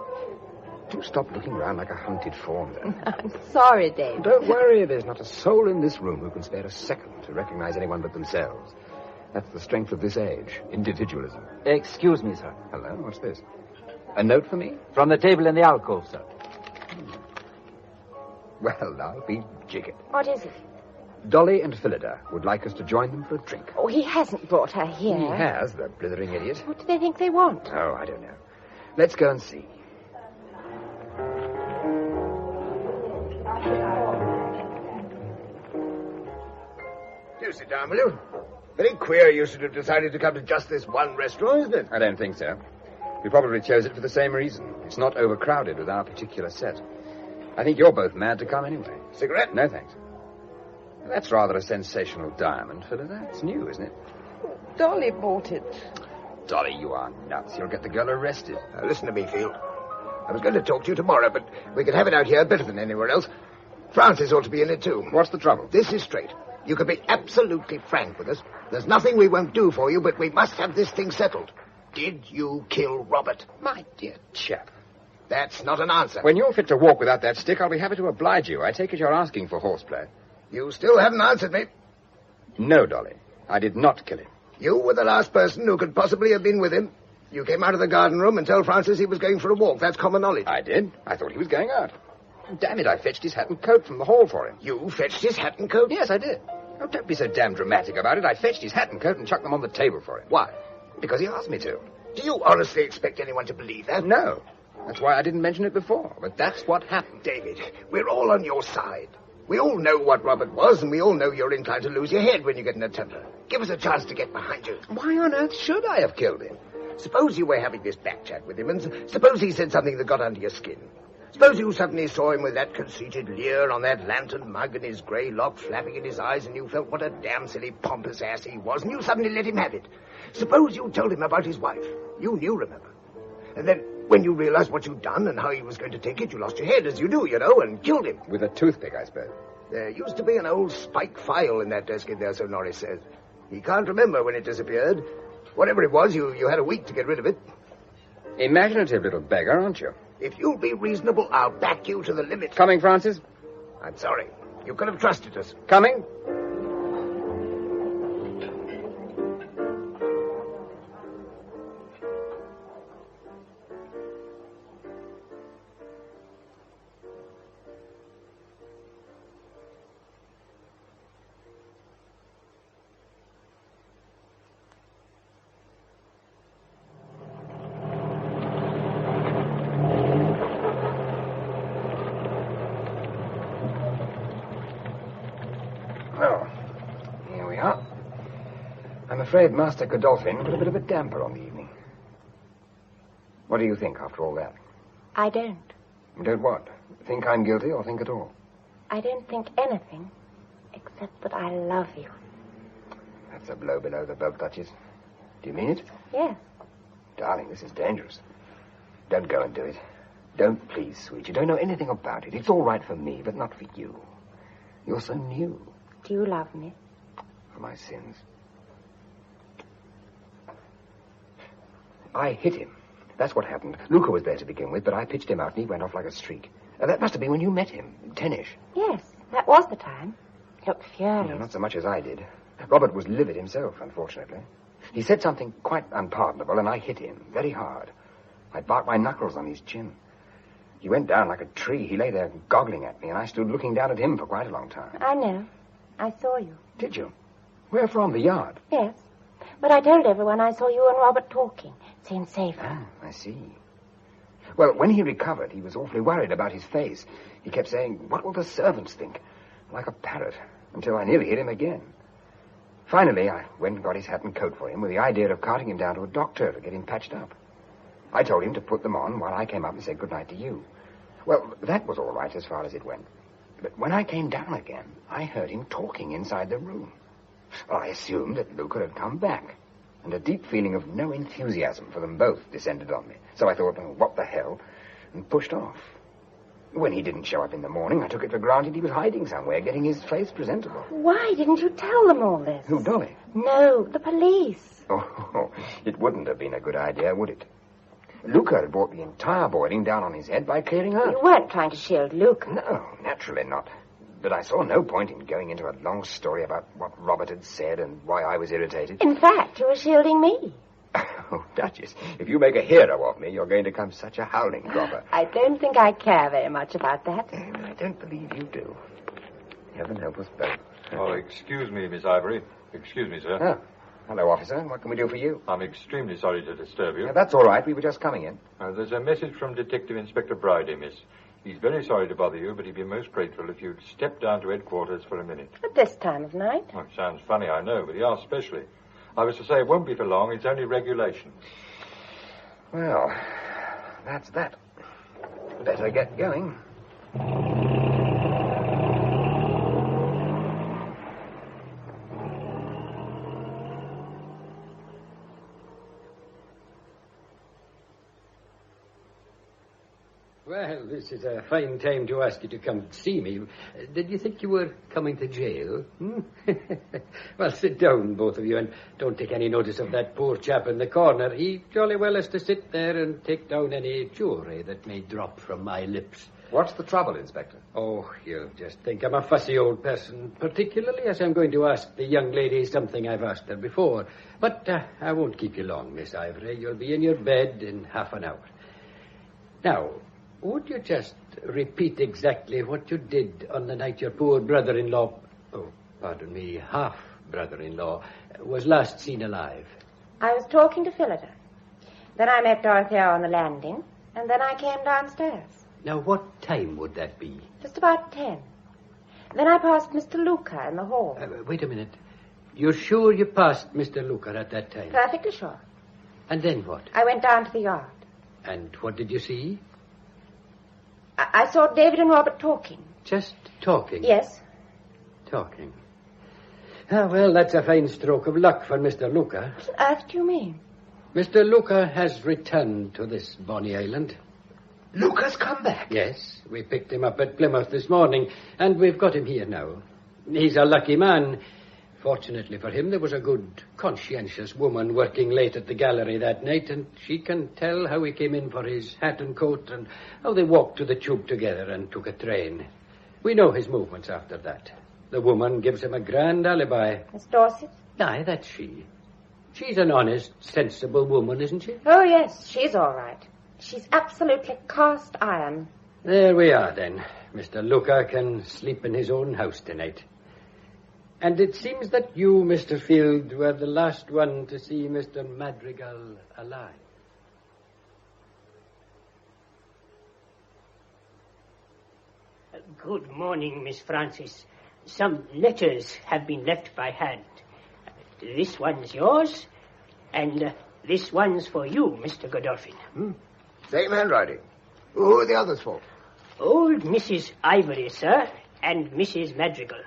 Do stop looking round like a hunted fawn, though. I'm sorry, David. Don't worry, there's not a soul in this room who can spare a second to recognize anyone but themselves. That's the strength of this age, individualism. Excuse me, sir. Hello, what's this? A note for me? From the table in the alcove, sir. Well, I'll be jiggered. What is it? Dolly and Phillida would like us to join them for a drink. Oh, he hasn't brought her here. He has, the blithering idiot. What do they think they want? Oh, I don't know. Let's go and see. Do sit down, will you? Very queer you should have decided to come to just this one restaurant, isn't it? I don't think so. We probably chose it for the same reason. It's not overcrowded with our particular set. I think you're both mad to come anyway. Cigarette? No, thanks. That's rather a sensational diamond, Phillida. It's new, isn't it? Dolly bought it. Dolly, you are nuts. You'll get the girl arrested. Now, listen to me, Field. I was going to talk to you tomorrow, but we can have it out here better than anywhere else. Francis ought to be in it, too. What's the trouble? This is straight. You can be absolutely frank with us. There's nothing we won't do for you, but we must have this thing settled. Did you kill Robert? My dear chap. That's not an answer. When you're fit to walk without that stick, I'll be happy to oblige you. I take it you're asking for horseplay. You still haven't answered me. No, Dolly. I did not kill him. You were the last person who could possibly have been with him. You came out of the garden room and told Francis he was going for a walk. That's common knowledge. I did. I thought he was going out. Damn it, I fetched his hat and coat from the hall for him. You fetched his hat and coat? Yes, I did. Oh, don't be so damn dramatic about it. I fetched his hat and coat and chucked them on the table for him. Why? Because he asked me to. Do you honestly expect anyone to believe that? No. That's why I didn't mention it before. But that's what happened. David, we're all on your side. We all know what Robert was, and we all know you're inclined to lose your head when you get in a temper. Give us a chance to get behind you. Why on earth should I have killed him? Suppose you were having this back chat with him, and suppose he said something that got under your skin. Suppose you suddenly saw him with that conceited leer on that lantern mug and his grey lock flapping in his eyes, and you felt what a damn silly pompous ass he was, and you suddenly let him have it. Suppose you told him about his wife. You knew, remember. And then, when you realized what you'd done and how he was going to take it, you lost your head, as you do, you know, and killed him. With a toothpick, I suppose. There used to be an old spike file in that desk in there, so Norris says. He can't remember when it disappeared. Whatever it was, you had a week to get rid of it. Imaginative little beggar, aren't you? If you'll be reasonable, I'll back you to the limit. Coming, Francis? I'm sorry. You could have trusted us. Coming? I'm afraid Master Godolphin put a bit of a damper on the evening. What do you think after all that? I don't. You don't what? Think I'm guilty or think at all? I don't think anything, except that I love you. That's a blow below the belt, Duchess. Do you mean it? Yes. Darling, this is dangerous. Don't go and do it. Don't, please, sweet. You don't know anything about it. It's all right for me, but not for you. You're so new. Do you love me? For my sins. I hit him. That's what happened. Luca was there to begin with, but I pitched him out and he went off like a streak. That must have been when you met him, 10-ish. Yes, that was the time. He looked furious. No, not so much as I did. Robert was livid himself, unfortunately. He said something quite unpardonable, and I hit him very hard. I barked my knuckles on his chin. He went down like a tree. He lay there goggling at me, and I stood looking down at him for quite a long time. I know. I saw you. Did you? Where from? The yard? Yes. But I told everyone I saw you and Robert talking. Seemed safer. Ah, I see. Well, when he recovered, he was awfully worried about his face. He kept saying, "What will the servants think?" Like a parrot, until I nearly hit him again. Finally, I went and got his hat and coat for him with the idea of carting him down to a doctor to get him patched up. I told him to put them on while I came up and said goodnight to you. Well, that was all right as far as it went. But when I came down again, I heard him talking inside the room. Well, I assumed that Luca had come back, and a deep feeling of no enthusiasm for them both descended on me. So I thought, oh, what the hell, and pushed off. When he didn't show up in the morning, I took it for granted he was hiding somewhere, getting his face presentable. Why didn't you tell them all this? Who, Dolly? No, the police. Oh, it wouldn't have been a good idea, would it? Luca had brought the entire boiling down on his head by clearing out. You weren't trying to shield Luca. No, naturally not. But I saw no point in going into a long story about what Robert had said and why I was irritated. In fact, you were shielding me. Oh, Duchess, if you make a hero of me, you're going to come such a howling cropper. I don't think I care very much about that. I don't believe you do. Heaven help us both. Oh, excuse me, Miss Ivory. Excuse me, sir. Oh, hello, officer. What can we do for you? I'm extremely sorry to disturb you. That's all right. We were just coming in. There's a message from Detective Inspector Bridie, miss. He's very sorry to bother you, but he'd be most grateful if you'd step down to headquarters for a minute. At this time of night? Oh, it sounds funny, I know, but he asked specially. I was to say it won't be for long. It's only regulation. Well, that's that. Better get going. Well, this is a fine time to ask you to come see me. Did you think you were coming to jail? Well, sit down, both of you, and don't take any notice of that poor chap in the corner. He jolly well has to sit there and take down any jewelry that may drop from my lips. What's the trouble, Inspector? Oh, you'll just think I'm a fussy old person, particularly as I'm going to ask the young lady something I've asked her before. But I won't keep you long, Miss Ivory. You'll be in your bed in half an hour. Now, would you just repeat exactly what you did on the night your poor brother-in-law, half-brother-in-law, was last seen alive? I was talking to Phillida. Then I met Dorothea on the landing, and then I came downstairs. Now, what time would that be? Just about 10. Then I passed Mr. Luca in the hall. Wait a minute. You're sure you passed Mr. Luca at that time? Perfectly sure. And then what? I went down to the yard. And what did you see? I saw David and Robert talking. Just talking? Yes. Talking. Ah, well, that's a fine stroke of luck for Mr. Luca. What on earth do you mean? Mr. Luca has returned to this bonny island. Luca's come back? Yes. We picked him up at Plymouth this morning, and we've got him here now. He's a lucky man, Fortunately for him, there was a good, conscientious woman working late at the gallery that night, and she can tell how he came in for his hat and coat and how they walked to the tube together and took a train. We know his movements after that. The woman gives him a grand alibi. Miss Dorset? Aye, that's she. She's an honest, sensible woman, isn't she? Oh, yes, she's all right. She's absolutely cast iron. There we are, then. Mr. Luca can sleep in his own house tonight. And it seems that you, Mr. Field, were the last one to see Mr. Madrigal alive. Good morning, Miss Francis. Some letters have been left by hand. This one's yours, and this one's for you, Mr. Godolphin. Same handwriting. Who are the others for? Old Mrs. Ivory, sir, and Mrs. Madrigal.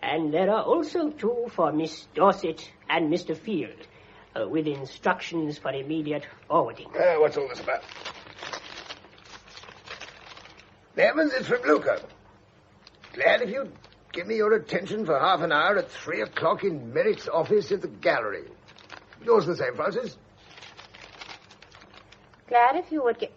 And there are also two for Miss Dorset and Mr. Field, with instructions for immediate forwarding. What's all this about? Evans, it's from Luca. Glad if you'd give me your attention for half an hour at 3 o'clock in Merritt's office at the gallery. Yours the same, Francis? Glad if you would get...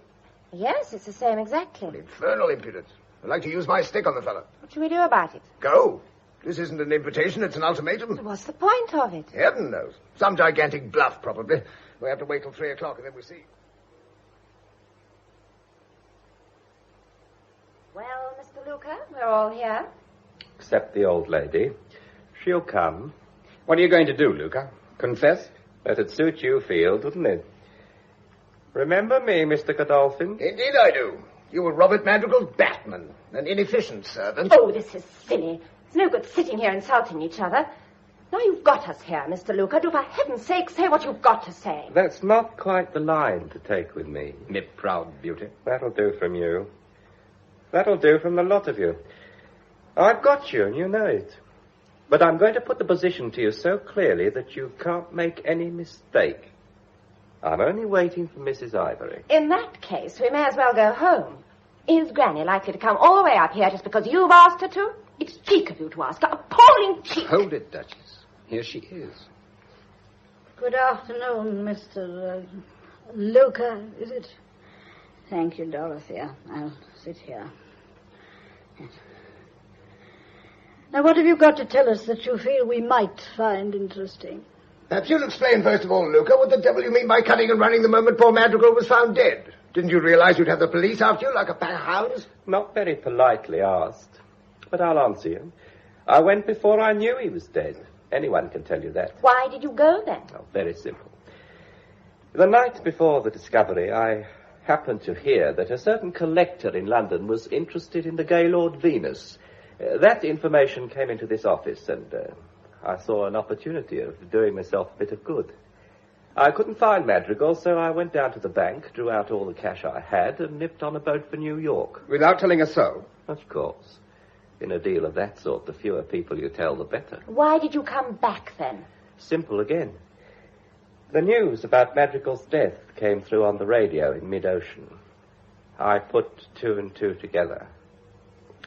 Yes, it's the same exactly. Infernal impudence. I'd like to use my stick on the fellow. What should we do about it? Go. This isn't an invitation, it's an ultimatum. What's the point of it? Heaven knows. Some gigantic bluff, probably. We have to wait till 3 o'clock and then we see. Well, Mr. Luca, we're all here. Except the old lady. She'll come. What are you going to do, Luca? Confess? That'd suit you, Field, wouldn't it? Remember me, Mr. Godolphin? Indeed I do. You were Robert Madrigal's Batman, an inefficient servant. Oh, this is silly. It's no good sitting here insulting each other. Now you've got us here, Mr. Luca. Do for heaven's sake say what you've got to say. That's not quite the line to take with me. Me proud beauty. That'll do from you. That'll do from the lot of you. I've got you, and you know it. But I'm going to put the position to you so clearly that you can't make any mistake. I'm only waiting for Mrs. Ivory. In that case, we may as well go home. Is Granny likely to come all the way up here just because you've asked her to? It's cheek of you to ask her. Appalling cheek. Hold it, Duchess. Here she is. Good afternoon, Mr. Luca, is it? Thank you, Dorothea. I'll sit here. Yes. Now, what have you got to tell us that you feel we might find interesting? Perhaps you'll explain, first of all, Luca, what the devil you mean by cutting and running the moment poor Madrigal was found dead. Didn't you realize you'd have the police after you like a pack of hounds? Not very politely asked, but I'll answer you. I went before I knew he was dead. Anyone can tell you that. Why did you go then? Oh, very simple. The night before the discovery, I happened to hear that a certain collector in London was interested in the Gaylord Venus. That information came into this office, and I saw an opportunity of doing myself a bit of good. I couldn't find Madrigal, so I went down to the bank, drew out all the cash I had, and nipped on a boat for New York. Without telling us so? Of course. In a deal of that sort, the fewer people you tell, the better. Why did you come back then? Simple again. The news about Madrigal's death came through on the radio in mid-ocean. I put 2 and 2 together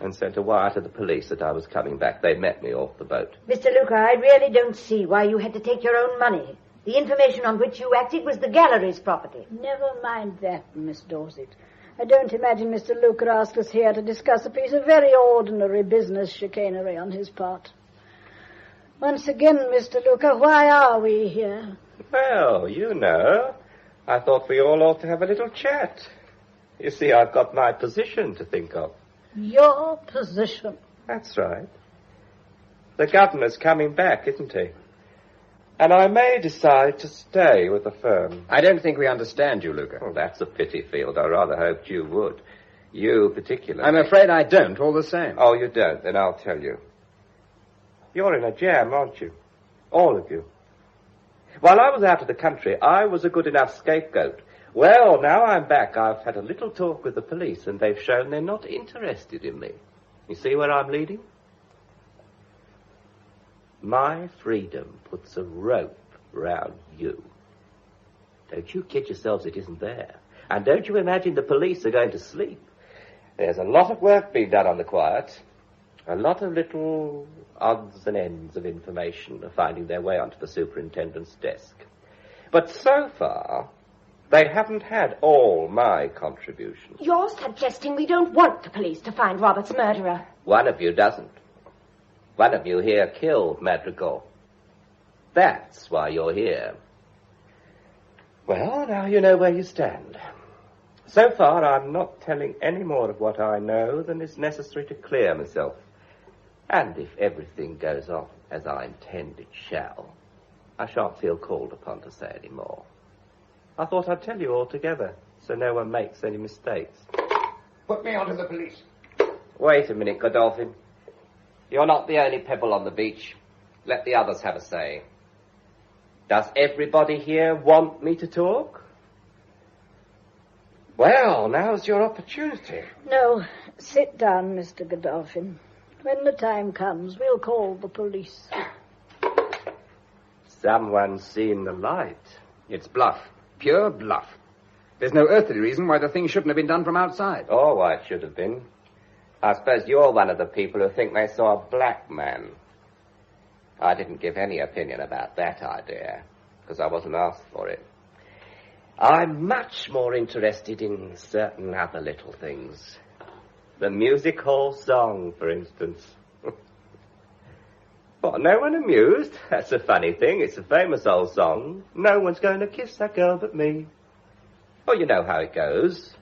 and sent a wire to the police that I was coming back. They met me off the boat. Mr. Luca, I really don't see why you had to take your own money. The information on which you acted was the gallery's property. Never mind that, Miss Dorset. I don't imagine Mr. Luca asked us here to discuss a piece of very ordinary business chicanery on his part. Once again, Mr. Luca, why are we here? Well, you know, I thought we all ought to have a little chat. You see, I've got my position to think of. Your position? That's right. The governor's coming back, isn't he? And I may decide to stay with the firm. I don't think we understand you, Luca. Well, that's a pity, Field. I rather hoped you would. You particularly. I'm afraid I don't, all the same. Oh, you don't? Then I'll tell you. You're in a jam, aren't you? All of you. While I was out of the country, I was a good enough scapegoat. Well, now I'm back. I've had a little talk with the police, and they've shown they're not interested in me. You see where I'm leading? My freedom puts a rope round you. Don't you kid yourselves it isn't there. And don't you imagine the police are going to sleep. There's a lot of work being done on the quiet. A lot of little odds and ends of information are finding their way onto the superintendent's desk. But so far, they haven't had all my contributions. You're suggesting we don't want the police to find Robert's murderer. One of you doesn't. One of you here killed Madrigal. That's why you're here. Well, now you know where you stand. So far, I'm not telling any more of what I know than is necessary to clear myself. And if everything goes off as I intend it shall, I shan't feel called upon to say any more. I thought I'd tell you all together, so no one makes any mistakes. Put me onto the police. Wait a minute, Godolphin. You're not the only pebble on the beach. Let the others have a say. Does everybody here want me to talk? Well, now's your opportunity. No, sit down, Mr. Godolphin. When the time comes, we'll call the police. Someone's seen the light. It's bluff. Pure bluff. There's no earthly reason why the thing shouldn't have been done from outside. Oh, why it should have been. I suppose you're one of the people who think they saw a black man. I didn't give any opinion about that idea, because I wasn't asked for it. I'm much more interested in certain other little things. The music hall song, for instance. What, no one amused? That's a funny thing. It's a famous old song. No one's going to kiss that girl but me. Oh, you know how it goes.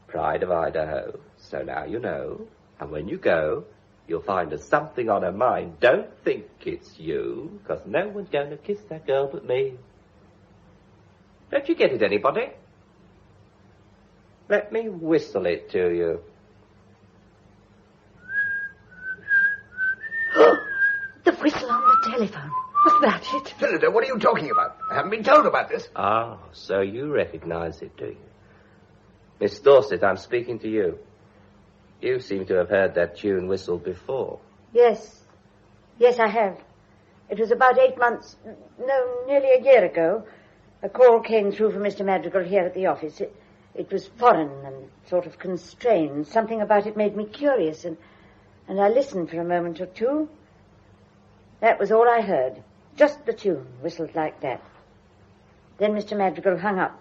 Pride of Idaho. So now you know. And when you go, you'll find there's something on her mind. Don't think it's you, because no one's going to kiss that girl but me. Don't you get it, anybody? Let me whistle it to you. The whistle on the telephone. Was that it? Phillida, what are you talking about? I haven't been told about this. Ah, so you recognize it, do you? Miss Dorset, I'm speaking to you. You seem to have heard that tune whistled before. Yes. Yes, I have. It was about 8 months, no, nearly a year ago. A call came through from Mr. Madrigal here at the office. It was foreign and sort of constrained. Something about it made me curious, and I listened for a moment or two. That was all I heard. Just the tune, whistled like that. Then Mr. Madrigal hung up.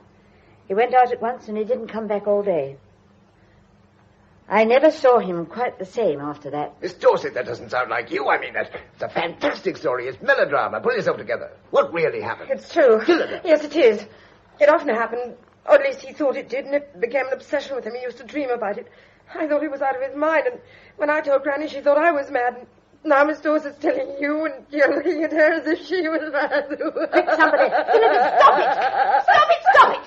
He went out at once, and he didn't come back all day. I never saw him quite the same after that. Miss Dorset, that doesn't sound like you. I mean, it's a fantastic story. It's melodrama. Pull yourself together. What really happened? It's true. Phillida. Yes, it is. It often happened, or at least he thought it did, and it became an obsession with him. He used to dream about it. I thought he was out of his mind, and when I told Granny, she thought I was mad. And now Miss Dorset's telling you, and you're looking at her as if she was mad. Quick, somebody. Phillida, stop it! Stop it, stop it!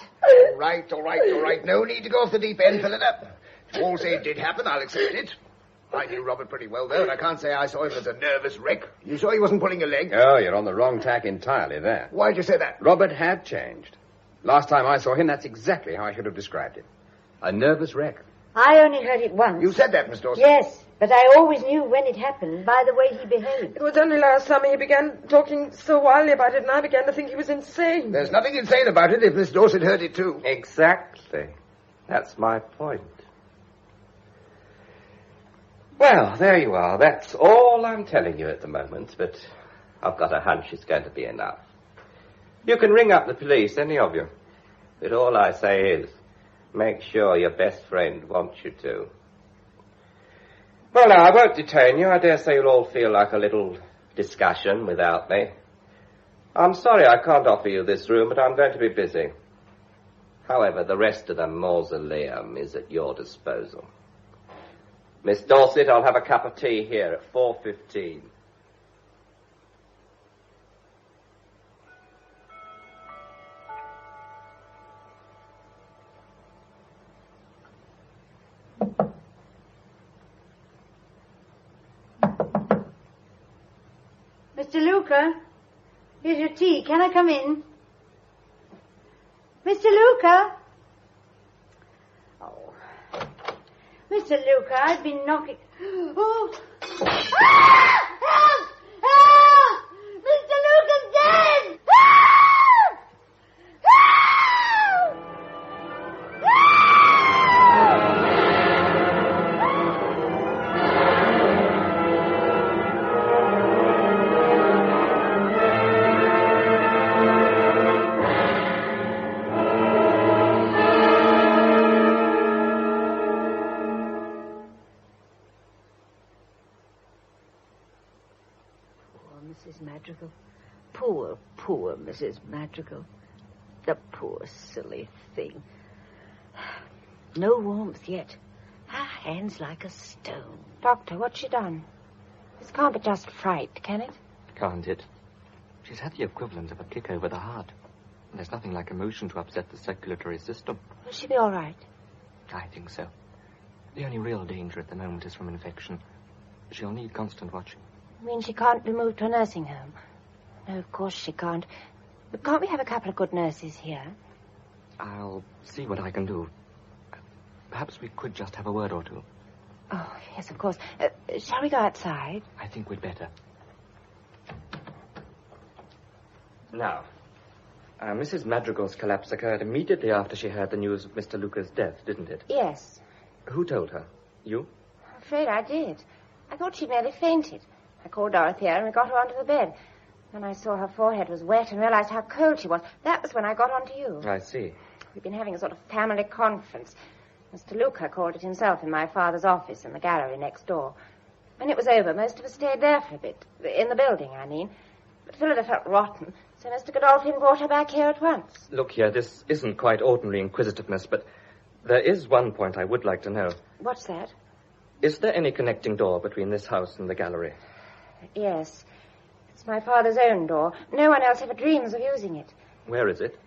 All right. No need to go off the deep end, Phillida. If you all say it did happen, I'll accept it. I knew Robert pretty well, though, and I can't say I saw him as a nervous wreck. You saw he wasn't pulling a leg? Oh, you're on the wrong tack entirely there. Why'd you say that? Robert had changed. Last time I saw him, that's exactly how I should have described it. A nervous wreck. I only heard it once. You said that, Miss Dorset. Yes, but I always knew when it happened by the way he behaved. It was only last summer he began talking so wildly about it, and I began to think he was insane. There's nothing insane about it if Miss Dorset heard it, too. Exactly. That's my point. Well, there you are. That's all I'm telling you at the moment, but I've got a hunch it's going to be enough. You can ring up the police, any of you. But all I say is, make sure your best friend wants you to. Well, now, I won't detain you. I dare say you'll all feel like a little discussion without me. I'm sorry I can't offer you this room, but I'm going to be busy. However, the rest of the mausoleum is at your disposal. Miss Dorset, I'll have a cup of tea here at 4:15. Mr. Luca, here's your tea. Can I come in? Mr. Luca? Oh. Mr. Luca, I've been knocking... Oh! Ah! Help! Help! Mr. Luca's dead! Help! Help! Mrs. Madrigal. Poor, poor Mrs. Madrigal. The poor, silly thing. No warmth yet. Her hands like a stone. Doctor, what's she done? This can't be just fright, can it? Can't it? She's had the equivalent of a kick over the heart. And there's nothing like emotion to upset the circulatory system. Will she be all right? I think so. The only real danger at the moment is from infection. She'll need constant watching. You mean she can't be moved to a nursing home? No, of course she can't. But can't we have a couple of good nurses here? I'll see what I can do. Perhaps we could just have a word or two. Oh, yes, of course. Shall we go outside? I think we'd better. Now, Mrs. Madrigal's collapse occurred immediately after she heard the news of Mr. Luca's death, didn't it? Yes. Who told her? You? I'm afraid I did. I thought she'd nearly fainted. I called Dorothea and we got her onto the bed. When I saw her forehead was wet and realized how cold she was, that was when I got onto you. I see. We've been having a sort of family conference. Mr. Luca called it himself in my father's office in the gallery next door. When it was over, most of us stayed there for a bit. In the building, I mean. But Phillida felt rotten, so Mr. Godolphin brought her back here at once. Look here, this isn't quite ordinary inquisitiveness, but there is one point I would like to know. What's that? Is there any connecting door between this house and the gallery? Yes. It's my father's own door. No one else ever dreams of using it. Where is it?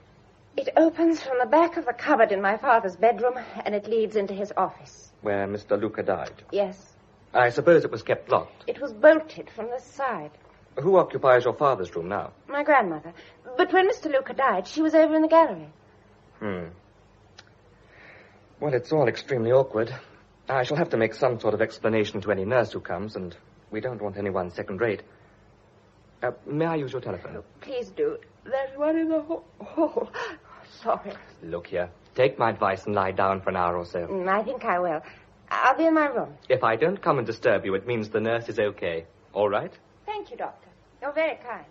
It opens from the back of the cupboard in my father's bedroom, and it leads into his office. Where Mr. Luca died? Yes. I suppose it was kept locked. It was bolted from this side. Who occupies your father's room now? My grandmother. But when Mr. Luca died, she was over in the gallery. Well, it's all extremely awkward. I shall have to make some sort of explanation to any nurse who comes, and we don't want anyone second-rate. May I use your telephone? Oh, please do. There's one in the hall. Sorry. Look here. Take my advice and lie down for an hour or so. I think I will. I'll be in my room. If I don't come and disturb you, it means the nurse is okay. All right? Thank you, Doctor. You're very kind.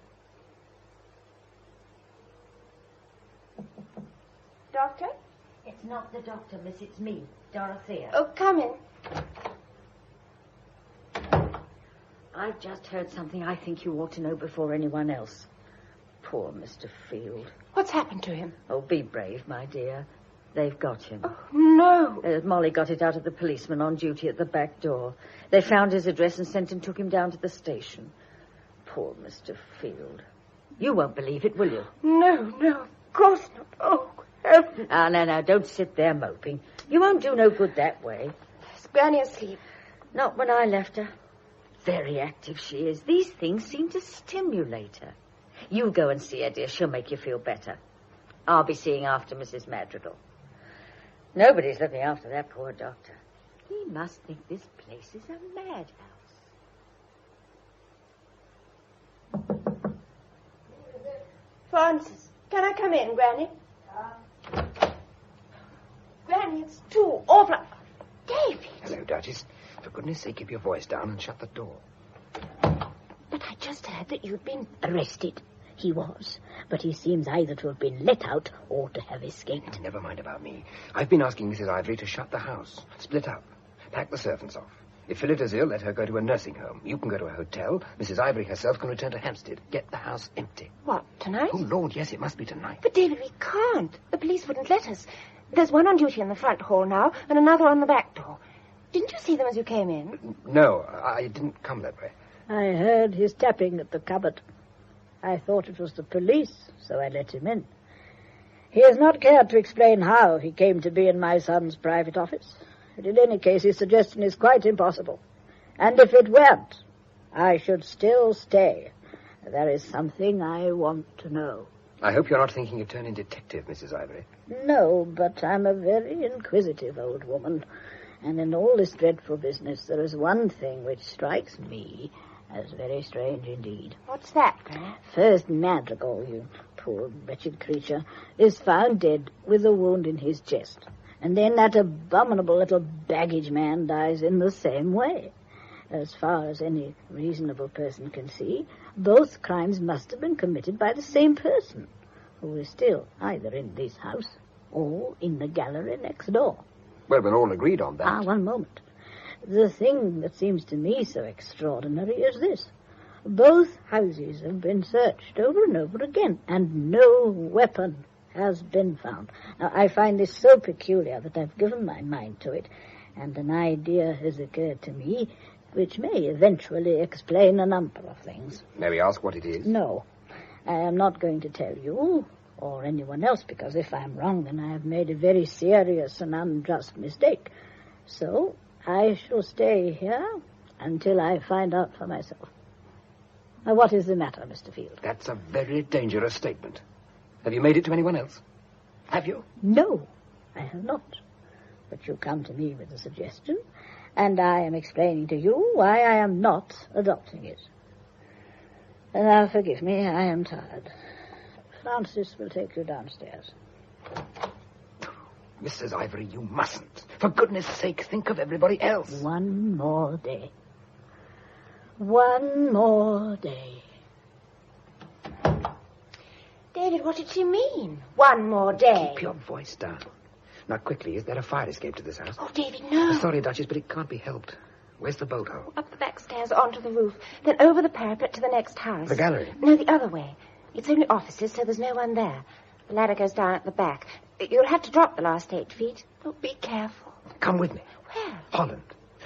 Doctor? It's not the doctor, miss. It's me, Dorothea. Oh, come in. I've just heard something I think you ought to know before anyone else. Poor Mr. Field. What's happened to him? Oh, be brave, my dear. They've got him. Oh, no. Molly got it out of the policeman on duty at the back door. They found his address and sent and took him down to the station. Poor Mr. Field. You won't believe it, will you? No, of course not. Oh, heaven. No, don't sit there moping. You won't do no good that way. Is Granny asleep? Not when I left her. Very active she is. These things seem to stimulate her. You go and see her, dear. She'll make you feel better. I'll be seeing after Mrs. Madrigal. Nobody's looking after that poor doctor. He must think this place is a madhouse. Francis, can I come in, Granny? Granny, it's too awful. David! Hello, Duchess. For goodness sake, keep your voice down and shut the door. But I just heard that you'd been arrested. He was, but he seems either to have been let out or to have escaped. Never mind about me. I've been asking Mrs. Ivory to shut the house, split up, pack the servants off. If Phillida's ill, let her go to a nursing home. You can go to a hotel. Mrs. Ivory herself can return to Hampstead. Get the house empty. What, tonight? Oh, Lord, yes, it must be tonight. But, David, we can't. The police wouldn't let us. There's one on duty in the front hall now, and another on the back door. Didn't you see them as you came in? No, I didn't come that way. I heard his tapping at the cupboard. I thought it was the police, so I let him in. He has not cared to explain how he came to be in my son's private office. And in any case, his suggestion is quite impossible. And if it weren't, I should still stay. There is something I want to know. I hope you're not thinking of turning detective, Mrs. Ivory. No, but I'm a very inquisitive old woman. And in all this dreadful business, there is one thing which strikes me as very strange indeed. What's that, Granny? First, Madrigal, you poor wretched creature, is found dead with a wound in his chest. And then that abominable little baggage man dies in the same way. As far as any reasonable person can see, both crimes must have been committed by the same person, who is still either in this house or in the gallery next door. Well, we're all agreed on that. One moment. The thing that seems to me so extraordinary is this. Both houses have been searched over and over again, and no weapon has been found. Now, I find this so peculiar that I've given my mind to it, and an idea has occurred to me which may eventually explain a number of things. May we ask what it is? No, I am not going to tell you or anyone else, because if I'm wrong, then I have made a very serious and unjust mistake. So I shall stay here until I find out for myself. Now, what is the matter, Mr. Field? That's a very dangerous statement. Have you made it to anyone else? Have you? No, I have not. But you come to me with a suggestion, and I am explaining to you why I am not adopting it. And now, forgive me, I am tired. Francis will take you downstairs. Mrs. Ivory, you mustn't. For goodness sake, think of everybody else. One more day. One more day. David, what did she mean? One more day. Keep your voice down. Now, quickly, is there a fire escape to this house? Oh, David, no. Sorry, Duchess, but it can't be helped. Where's the boat hole? Up the back stairs, onto the roof, then over the parapet to the next house. The gallery? No, the other way. It's only offices, so there's no one there. The ladder goes down at the back. You'll have to drop the last 8 feet. Oh, be careful. Come with me. Where? Holland.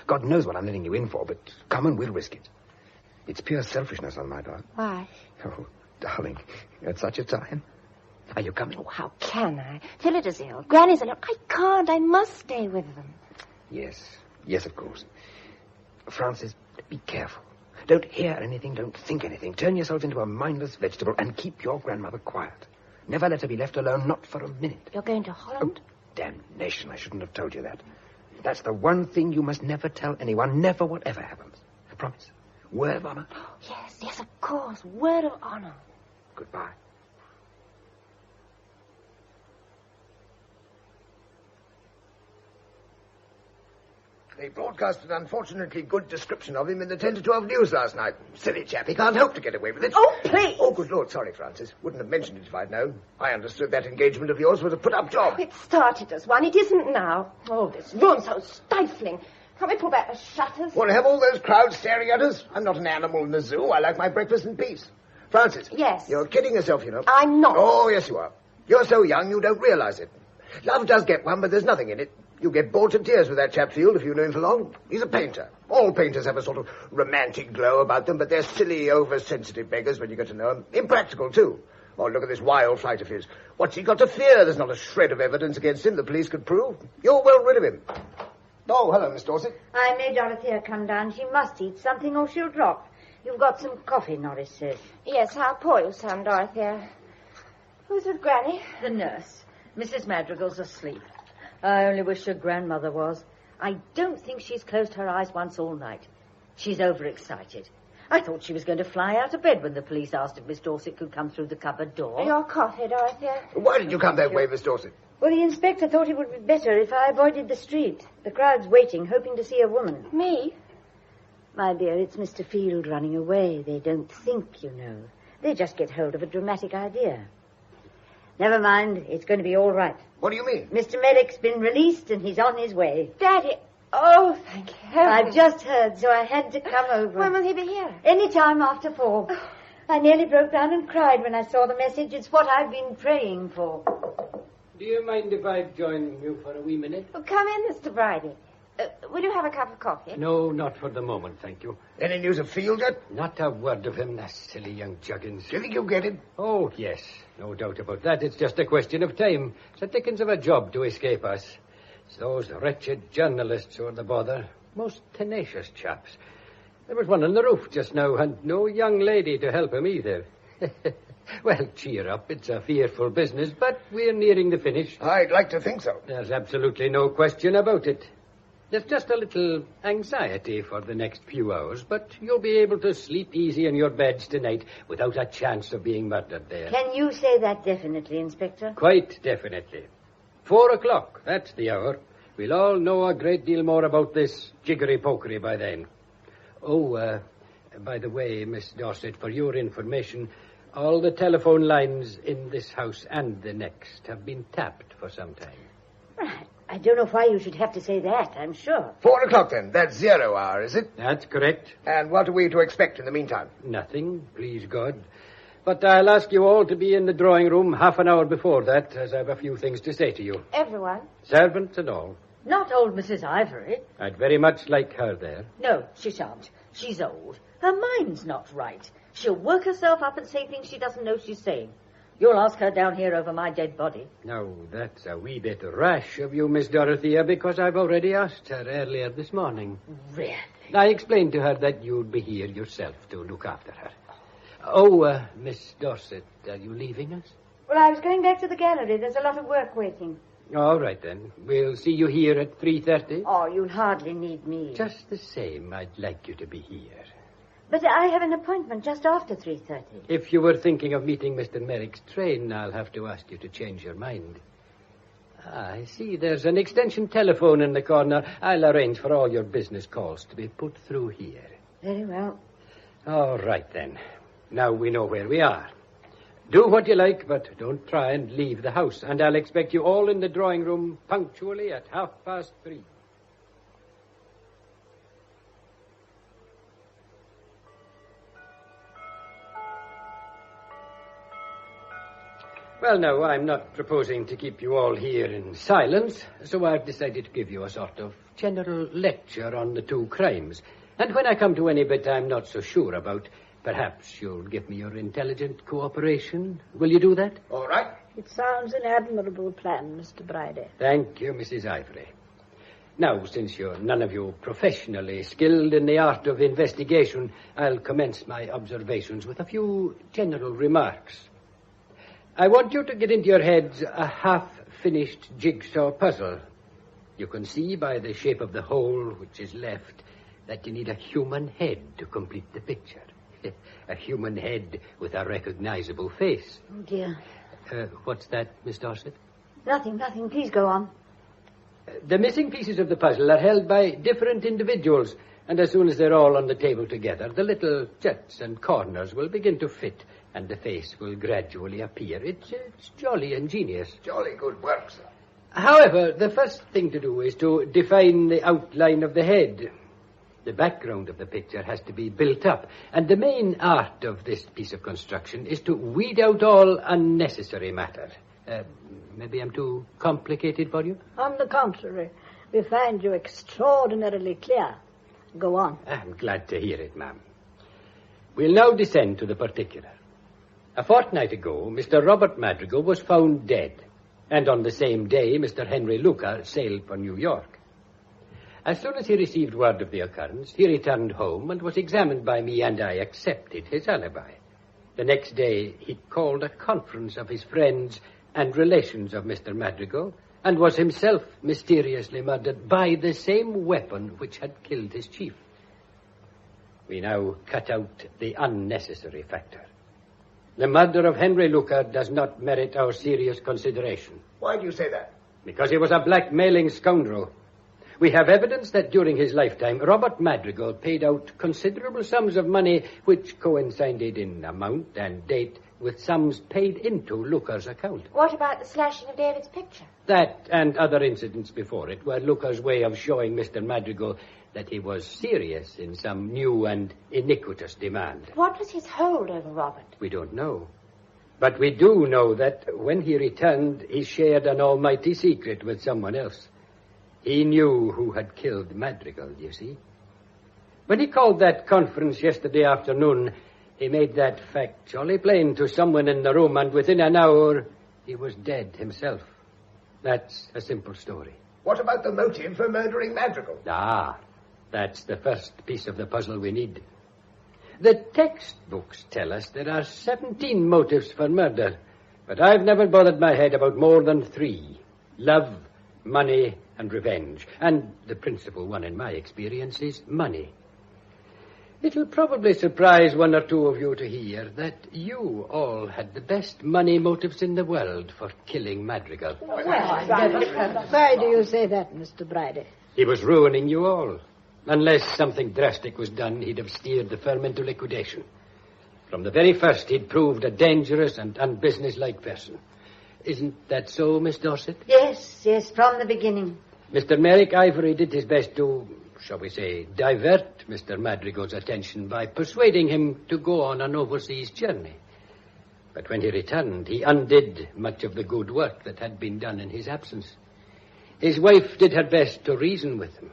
God knows what I'm letting you in for, but come and we'll risk it. It's pure selfishness on my part. Why? Oh, darling, at such a time. Are you coming? Oh, how can I? Phillida is ill. Granny's alone. I can't. I must stay with them. Yes. Yes, of course. Francis, be careful. Don't hear anything, don't think anything. Turn yourself into a mindless vegetable and keep your grandmother quiet. Never let her be left alone, not for a minute. You're going to Holland? Oh, damnation, I shouldn't have told you that. That's the one thing you must never tell anyone, never whatever happens. Promise. Word of honor? Yes, yes, of course. Word of honor. Goodbye. They broadcast an unfortunately good description of him in the 10 to 12 news last night. Silly chap, he can't hope to get away with it. Oh, please! Oh, good Lord, sorry, Francis. Wouldn't have mentioned it if I'd known. I understood that engagement of yours was a put-up job. It started as one. It isn't now. Oh, this room's so stifling. Can't we pull back the shutters? Want to have all those crowds staring at us? I'm not an animal in the zoo. I like my breakfast in peace. Francis. Yes? You're kidding yourself, you know. I'm not. Oh, yes, you are. You're so young you don't realize it. Love does get one, but there's nothing in it. You get bored to tears with that chap Field if you know him for long. He's a painter. All painters have a sort of romantic glow about them, but they're silly, oversensitive beggars when you get to know them. Impractical, too. Oh, look at this wild flight of his. What's he got to fear? There's not a shred of evidence against him the police could prove. You're well rid of him. Oh, hello, Miss Dorset. I made Dorothea come down. She must eat something or she'll drop. You've got some coffee, Norris says. Yes, how poor you sound, Dorothea. Who's with Granny? The nurse. Mrs. Madrigal's asleep. I only wish her grandmother was. I don't think she's closed her eyes once all night. She's overexcited. I thought she was going to fly out of bed when the police asked if Miss Dorset could come through the cupboard door. Your coffee, Dorothea. Why did you come that way, Miss Dorset? Well, the inspector thought it would be better if I avoided the street. The crowd's waiting, hoping to see a woman. Me? My dear, it's Mr. Field running away. They don't think, you know. They just get hold of a dramatic idea. Never mind. It's going to be all right. What do you mean? Mr. Merrick's been released and he's on his way. Daddy. Oh, thank heaven. I've just heard, so I had to come over. When will he be here? Any time after 4. I nearly broke down and cried when I saw the message. It's what I've been praying for. Do you mind if I join you for a wee minute? Oh, come in, Mr. Bridie. Will you have a cup of coffee? No, not for the moment, thank you. Any news of Field yet? Not a word of him, that silly young juggins. Do you think you'll get him? Oh, yes. No doubt about that. It's just a question of time. It's a dickens of a job to escape us. It's those wretched journalists who are the bother. Most tenacious chaps. There was one on the roof just now, and no young lady to help him either. Well, cheer up. It's a fearful business, but we're nearing the finish. I'd like to think so. There's absolutely no question about it. There's just a little anxiety for the next few hours, but you'll be able to sleep easy in your beds tonight without a chance of being murdered there. Can you say that definitely, Inspector? Quite definitely. 4 o'clock, that's the hour. We'll all know a great deal more about this jiggery-pokery by then. Oh, by the way, Miss Dorset, for your information, all the telephone lines in this house and the next have been tapped for some time. Right. I don't know why you should have to say that, I'm sure. 4 o'clock, then. That's 0 hour, is it? That's correct. And what are we to expect in the meantime? Nothing, please God. But I'll ask you all to be in the drawing room half an hour before that, as I've a few things to say to you. Everyone? Servants and all. Not old Mrs. Ivory. I'd very much like her there. No, she shan't. She's old. Her mind's not right. She'll work herself up and say things she doesn't know she's saying. You'll ask her down here over my dead body. Now, that's a wee bit rash of you, Miss Dorothea, because I've already asked her earlier this morning. Really? I explained to her that you'd be here yourself to look after her. Oh, Miss Dorset, are you leaving us? Well, I was going back to the gallery. There's a lot of work waiting. All right, then. We'll see you here at 3:30. Oh, you'll hardly need me. Just the same, I'd like you to be here. But I have an appointment just after 3:30. If you were thinking of meeting Mr. Merrick's train, I'll have to ask you to change your mind. I see there's an extension telephone in the corner. I'll arrange for all your business calls to be put through here. Very well. All right, then. Now we know where we are. Do what you like, but don't try and leave the house. And I'll expect you all in the drawing room punctually at 3:30. Well, now, I'm not proposing to keep you all here in silence, so I've decided to give you a sort of general lecture on the two crimes. And when I come to any bit I'm not so sure about, perhaps you'll give me your intelligent cooperation. Will you do that? All right. It sounds an admirable plan, Mr. Bridie. Thank you, Mrs. Ivory. Now, since you're none of you professionally skilled in the art of investigation, I'll commence my observations with a few general remarks. I want you to get into your heads a half-finished jigsaw puzzle. You can see by the shape of the hole which is left that you need a human head to complete the picture. A human head with a recognizable face. Oh, dear. What's that, Miss Dorset? Nothing. Please go on. The missing pieces of the puzzle are held by different individuals, and as soon as they're all on the table together, the little juts and corners will begin to fit, and the face will gradually appear. It's jolly ingenious. Jolly good work, sir. However, the first thing to do is to define the outline of the head. The background of the picture has to be built up, and the main art of this piece of construction is to weed out all unnecessary matter. Maybe I'm too complicated for you? On the contrary, we find you extraordinarily clear. Go on. I'm glad to hear it, ma'am. We'll now descend to the particular. A fortnight ago, Mr. Robert Madrigal was found dead, and on the same day, Mr. Henry Luca sailed for New York. As soon as he received word of the occurrence, he returned home and was examined by me, and I accepted his alibi. The next day, he called a conference of his friends and relations of Mr. Madrigal, and was himself mysteriously murdered by the same weapon which had killed his chief. We now cut out the unnecessary factor. The murder of Henry Luca does not merit our serious consideration. Why do you say that? Because he was a blackmailing scoundrel. We have evidence that during his lifetime, Robert Madrigal paid out considerable sums of money which coincided in amount and date with sums paid into Luca's account. What about the slashing of David's picture? That and other incidents before it were Luca's way of showing Mr. Madrigal that he was serious in some new and iniquitous demand. What was his hold over Robert? We don't know. But we do know that when he returned, he shared an almighty secret with someone else. He knew who had killed Madrigal, you see. When he called that conference yesterday afternoon, he made that fact jolly plain to someone in the room, and within an hour, he was dead himself. That's a simple story. What about the motive for murdering Madrigal? That's the first piece of the puzzle we need. The textbooks tell us there are 17 motives for murder, but I've never bothered my head about more than 3. Love, money, and revenge. And the principal one in my experience is money. It'll probably surprise one or two of you to hear that you all had the best money motives in the world for killing Madrigal. Why do you say that, Mr. Bridie? He was ruining you all. Unless something drastic was done, he'd have steered the firm into liquidation. From the very first, he'd proved a dangerous and unbusinesslike person. Isn't that so, Miss Dorset? Yes, from the beginning. Mr. Merrick Ivory did his best to, shall we say, divert Mr. Madrigal's attention by persuading him to go on an overseas journey. But when he returned, he undid much of the good work that had been done in his absence. His wife did her best to reason with him.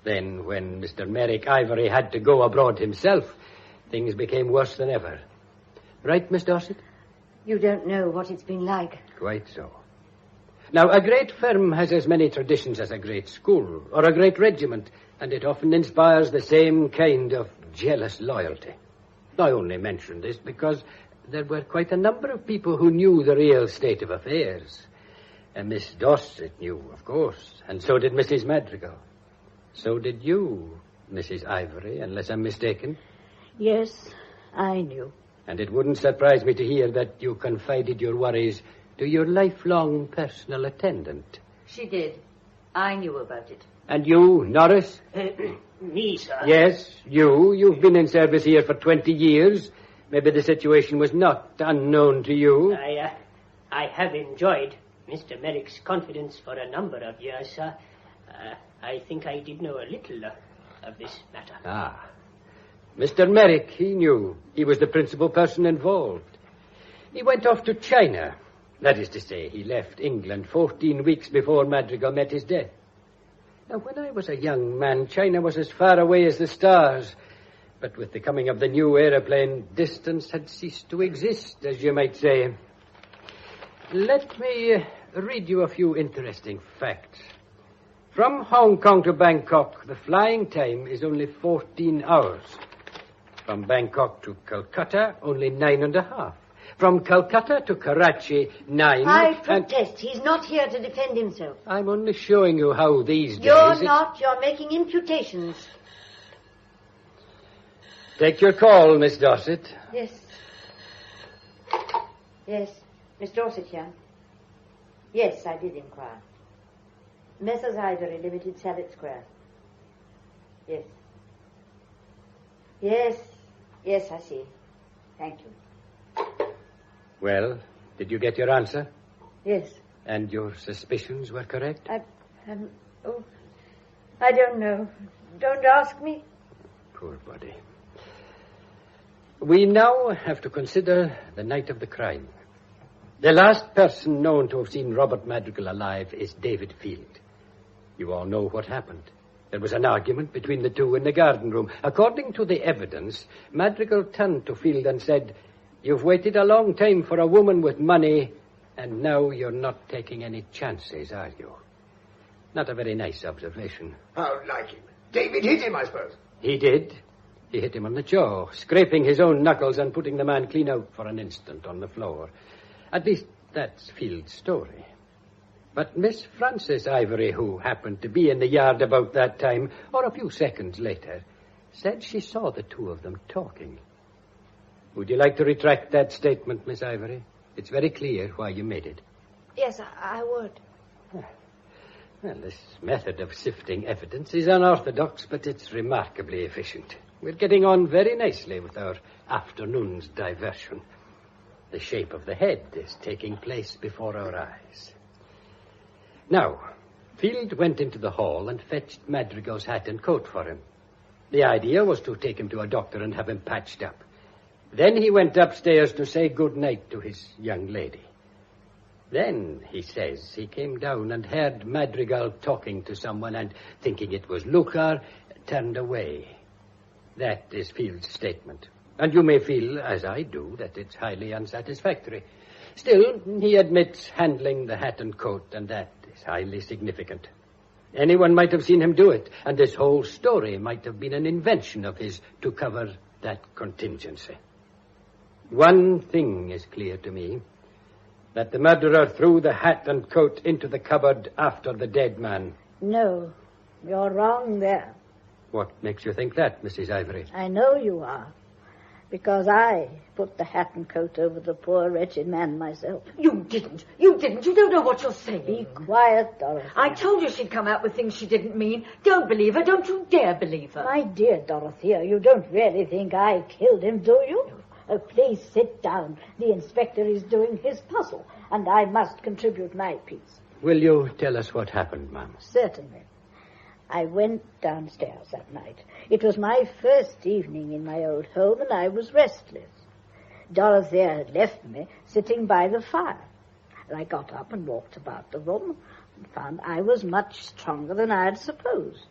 Then, when Mr. Merrick Ivory had to go abroad himself, things became worse than ever. Right, Miss Dorset? You don't know what it's been like. Quite so. Now, a great firm has as many traditions as a great school or a great regiment, and it often inspires the same kind of jealous loyalty. I only mention this because there were quite a number of people who knew the real state of affairs. And Miss Dorset knew, of course, and so did Mrs. Madrigal. So did you, Mrs. Ivory, unless I'm mistaken. Yes, I knew. And it wouldn't surprise me to hear that you confided your worries to your lifelong personal attendant. She did. I knew about it. And you, Norris? Me, sir? Yes, you. You've been in service here for 20 years. Maybe the situation was not unknown to you. I have enjoyed Mr. Merrick's confidence for a number of years, sir. I think I did know a little of this matter. Ah. Mr. Merrick, he knew. He was the principal person involved. He went off to China. That is to say, he left England 14 weeks before Madrigal met his death. Now, when I was a young man, China was as far away as the stars. But with the coming of the new aeroplane, distance had ceased to exist, as you might say. Let me read you a few interesting facts. From Hong Kong to Bangkok, the flying time is only 14 hours. From Bangkok to Calcutta, only 9.5. From Calcutta to Karachi, 9. I protest. He's not here to defend himself. I'm only showing you how these days... You're not. You're making imputations. Take your call, Miss Dorset. Yes. Yes. Miss Dorset here. Yes, I did inquire. Messrs. Ivory, Limited, Sallet Square. Yes. Yes, I see. Thank you. Well, did you get your answer? Yes. And your suspicions were correct? I don't know. Don't ask me. Poor body. We now have to consider the night of the crime. The last person known to have seen Robert Madrigal alive is David Field. You all know what happened. There was an argument between the two in the garden room. According to the evidence, Madrigal turned to Field and said, "You've waited a long time for a woman with money, and now you're not taking any chances, are you?" Not a very nice observation. How like him. David hit him, I suppose. He did. He hit him on the jaw, scraping his own knuckles and putting the man clean out for an instant on the floor. At least that's Field's story. But Miss Frances Ivory, who happened to be in the yard about that time, or a few seconds later, said she saw the two of them talking. Would you like to retract that statement, Miss Ivory? It's very clear why you made it. Yes, I would. Well, this method of sifting evidence is unorthodox, but it's remarkably efficient. We're getting on very nicely with our afternoon's diversion. The shape of the head is taking place before our eyes. Now, Field went into the hall and fetched Madrigal's hat and coat for him. The idea was to take him to a doctor and have him patched up. Then he went upstairs to say good night to his young lady. Then, he says, he came down and heard Madrigal talking to someone and, thinking it was Lucar, turned away. That is Field's statement. And you may feel, as I do, that it's highly unsatisfactory. Still, he admits handling the hat and coat, and that is highly significant. Anyone might have seen him do it, and this whole story might have been an invention of his to cover that contingency. One thing is clear to me, that the murderer threw the hat and coat into the cupboard after the dead man. No, you're wrong there. What makes you think that, Mrs. Ivory? I know you are. Because I put the hat and coat over the poor, wretched man myself. You didn't. You don't know what you're saying. Be quiet, Dorothy. I told you she'd come out with things she didn't mean. Don't believe her. Don't you dare believe her. My dear Dorothea, you don't really think I killed him, do you? Oh, please sit down. The inspector is doing his puzzle, and I must contribute my piece. Will you tell us what happened, ma'am? Certainly. I went downstairs that night. It was my first evening in my old home, and I was restless. Dorothea had left me sitting by the fire. I got up and walked about the room and found I was much stronger than I had supposed.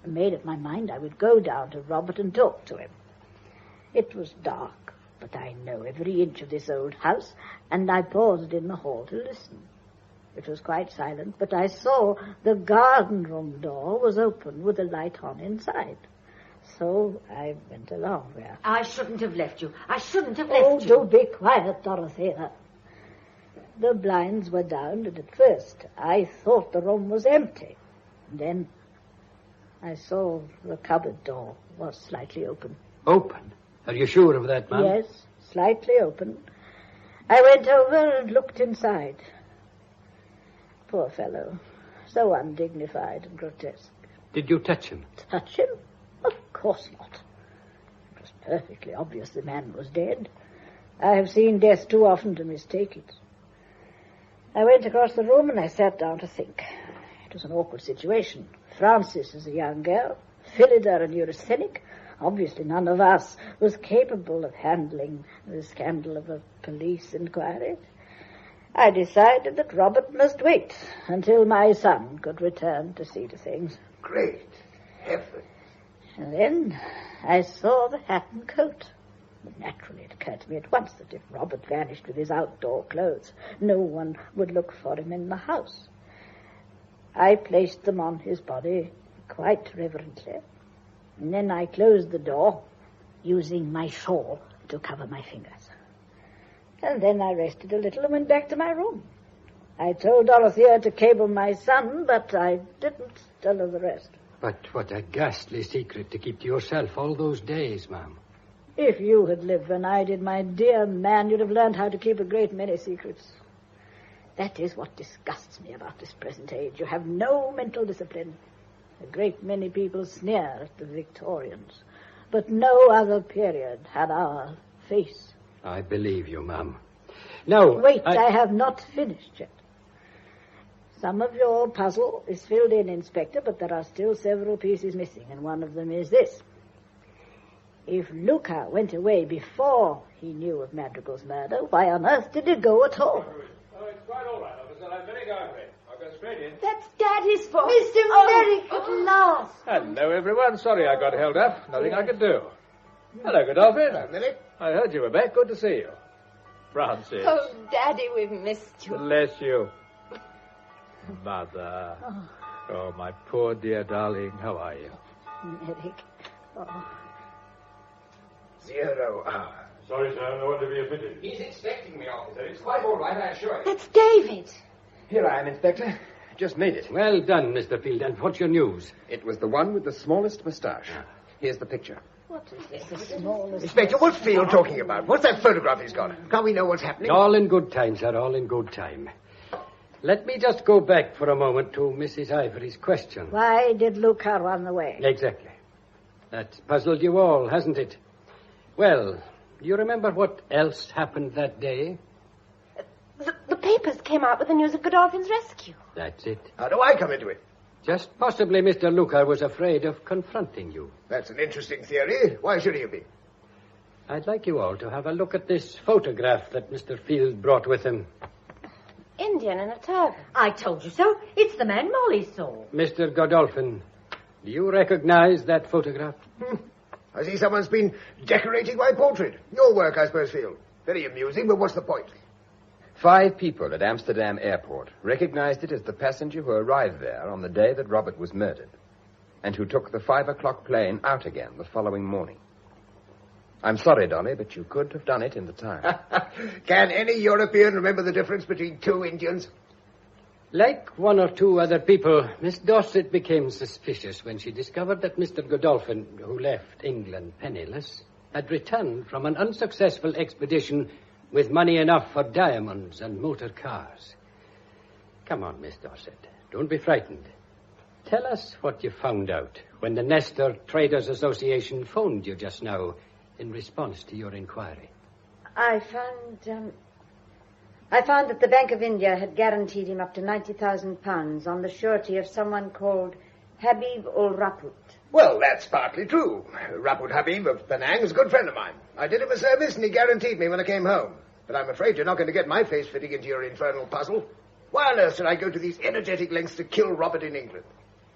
I made up my mind I would go down to Robert and talk to him. It was dark, but I know every inch of this old house, and I paused in the hall to listen. It was quite silent, but I saw the garden room door was open with the light on inside. So I went along there. I shouldn't have left you. I shouldn't have left you. Oh, do be quiet, Dorothea. The blinds were down, and at first I thought the room was empty. Then I saw the cupboard door was slightly open. Open? Are you sure of that, ma'am? Yes, slightly open. I went over and looked inside. Poor fellow, so undignified and grotesque. Did you touch him? Touch him? Of course not. It was perfectly obvious the man was dead. I have seen death too often to mistake it. I went across the room and I sat down to think. It was an awkward situation. Frances is a young girl, Phillida a neurasthenic. Obviously none of us was capable of handling the scandal of a police inquiry. I decided that Robert must wait until my son could return to see to things. Great heavens. And then I saw the hat and coat. Naturally, it occurred to me at once that if Robert vanished with his outdoor clothes, no one would look for him in the house. I placed them on his body quite reverently, and then I closed the door, using my shawl to cover my fingers. And then I rested a little and went back to my room. I told Dorothea to cable my son, but I didn't tell her the rest. But what a ghastly secret to keep to yourself all those days, ma'am. If you had lived when I did, my dear man, you'd have learned how to keep a great many secrets. That is what disgusts me about this present age. You have no mental discipline. A great many people sneer at the Victorians, but no other period had our face. I believe you, ma'am. Now, wait, I have not finished yet. Some of your puzzle is filled in, Inspector, but there are still several pieces missing, and one of them is this. If Luca went away before he knew of Madrigal's murder, why on earth did he go at all? Oh, it's quite all right, officer. I'm very angry. I'll go straight in. That's Daddy's fault. Mr. Merrick, at last. Hello, everyone. Sorry I got held up. Nothing I could do. Hello, Godolphin. Hello, Millie. I heard you were back. Good to see you. Francis. Oh, Daddy, we've missed you. Bless you. Mother. Oh, my poor dear darling. How are you? Merrick. Oh. 0 hour. Sorry, sir. No one to be admitted. He's expecting me, officer. It's quite all right, I assure you. That's David. Here I am, Inspector. Just made it. Well done, Mr. Field. And what's your news? It was the one with the smallest moustache. Here's the picture. What is this? The smallest... Inspector, what's Field talking about? What's that photograph he's got? Can't we know what's happening? All in good time, sir. All in good time. Let me just go back for a moment to Mrs. Ivory's question. Why did Luca run away? Exactly. That's puzzled you all, hasn't it? Well, you remember what else happened that day? The papers came out with the news of Godolphin's rescue. That's it. How do I come into it? Just possibly Mr. Luca was afraid of confronting you. That's an interesting theory. Why should he be? I'd like you all to have a look at this photograph that Mr. Field brought with him. Indian in a turban. I told you so. It's the man Molly saw. Mr. Godolphin, do you recognize that photograph? I see someone's been decorating my portrait. Your work, I suppose, Field. Very amusing, but what's the point? 5 people at Amsterdam airport recognized it as the passenger who arrived there on the day that Robert was murdered and who took the 5 o'clock plane out again the following morning. I'm sorry, Dolly, but you could have done it in the time. Can any European remember the difference between 2 Indians? Like 1 or 2 other people, Miss Dorset became suspicious when she discovered that Mr. Godolphin, who left England penniless, had returned from an unsuccessful expedition with money enough for diamonds and motor cars. Come on, Miss Dorset. Don't be frightened. Tell us what you found out when the Nestor Traders Association phoned you just now in response to your inquiry. I found that the Bank of India had guaranteed him up to £90,000 on the surety of someone called Habib ul Raput. Well, that's partly true. Raput Habib of Penang is a good friend of mine. I did him a service and he guaranteed me when I came home. But I'm afraid you're not going to get my face fitting into your infernal puzzle. Why on earth should I go to these energetic lengths to kill Robert in England?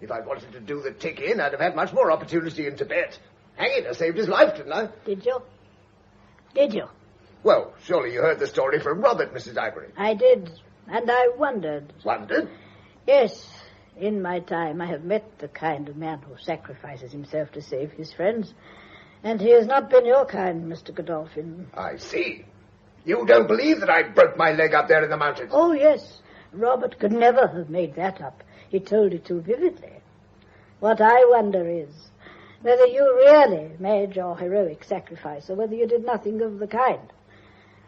If I'd wanted to do the tick-in, I'd have had much more opportunity in Tibet. Hang it, I saved his life, didn't I? Did you? Did you? Well, surely you heard the story from Robert, Mrs. Ivory. I did, and I wondered. Wondered? Yes. In my time, I have met the kind of man who sacrifices himself to save his friends. And he has not been your kind, Mr. Godolphin. I see. You don't believe that I broke my leg up there in the mountains? Oh, yes. Robert could never have made that up. He told it too vividly. What I wonder is whether you really made your heroic sacrifice or whether you did nothing of the kind.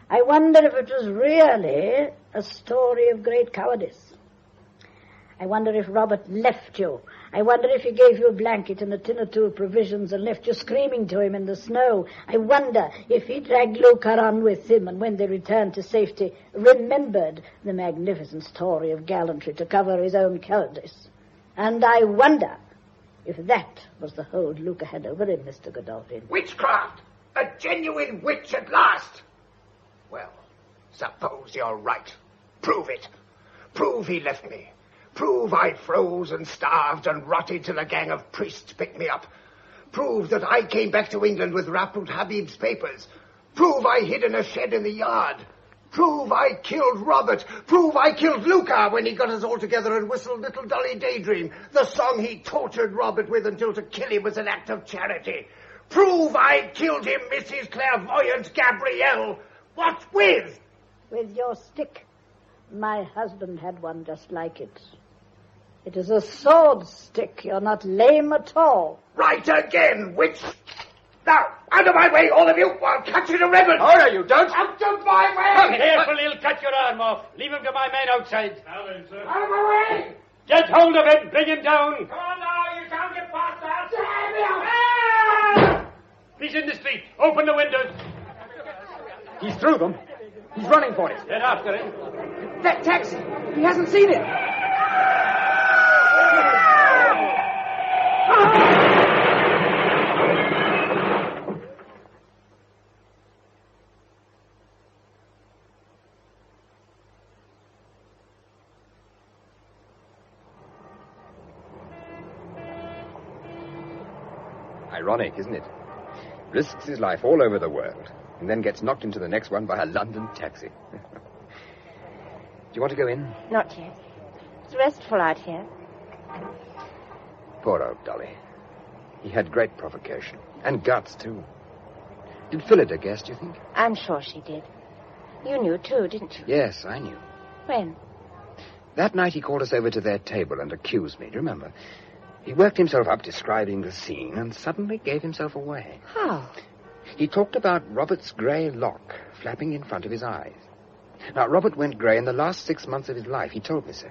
I wonder if it was really a story of great cowardice. I wonder if Robert left you. I wonder if he gave you a blanket and a tin or two of provisions and left you screaming to him in the snow. I wonder if he dragged Luca on with him and when they returned to safety remembered the magnificent story of gallantry to cover his own cowardice. And I wonder if that was the hold Luca had over him, Mr. Godolphin. Witchcraft! A genuine witch at last! Well, suppose you're right. Prove it. Prove he left me. Prove I froze and starved and rotted till a gang of priests picked me up. Prove that I came back to England with Raput Habib's papers. Prove I hid in a shed in the yard. Prove I killed Robert. Prove I killed Luca when he got us all together and whistled Little Dolly Daydream, the song he tortured Robert with until to kill him was an act of charity. Prove I killed him, Mrs. Clairvoyant Gabrielle. What with? With your stick. My husband had one just like it. It is a sword stick. You're not lame at all. Right again, witch. Now, out of my way, all of you, or I'll cut you to ribbons. Oh, no, you don't. Out of my way. Come careful, he'll cut your arm off. Leave him to my men outside. Out of my way. Get hold of him. Bring him down. Come on now, you can't get past that. He's in the street. Open the windows. He's through them. He's running for it. Get after him. That taxi. He hasn't seen it. Ironic, isn't it? Risks his life all over the world, and then gets knocked into the next one by a London taxi. Do you want to go in? Not yet. It's restful out here. Poor old Dolly. He had great provocation. And guts, too. Did Phillida guess, do you think? I'm sure she did. You knew, too, didn't you? Yes, I knew. When? That night he called us over to their table and accused me, do you remember? He worked himself up describing the scene and suddenly gave himself away. How? He talked about Robert's grey lock flapping in front of his eyes. Now, Robert went grey in the last 6 months of his life. He told me so.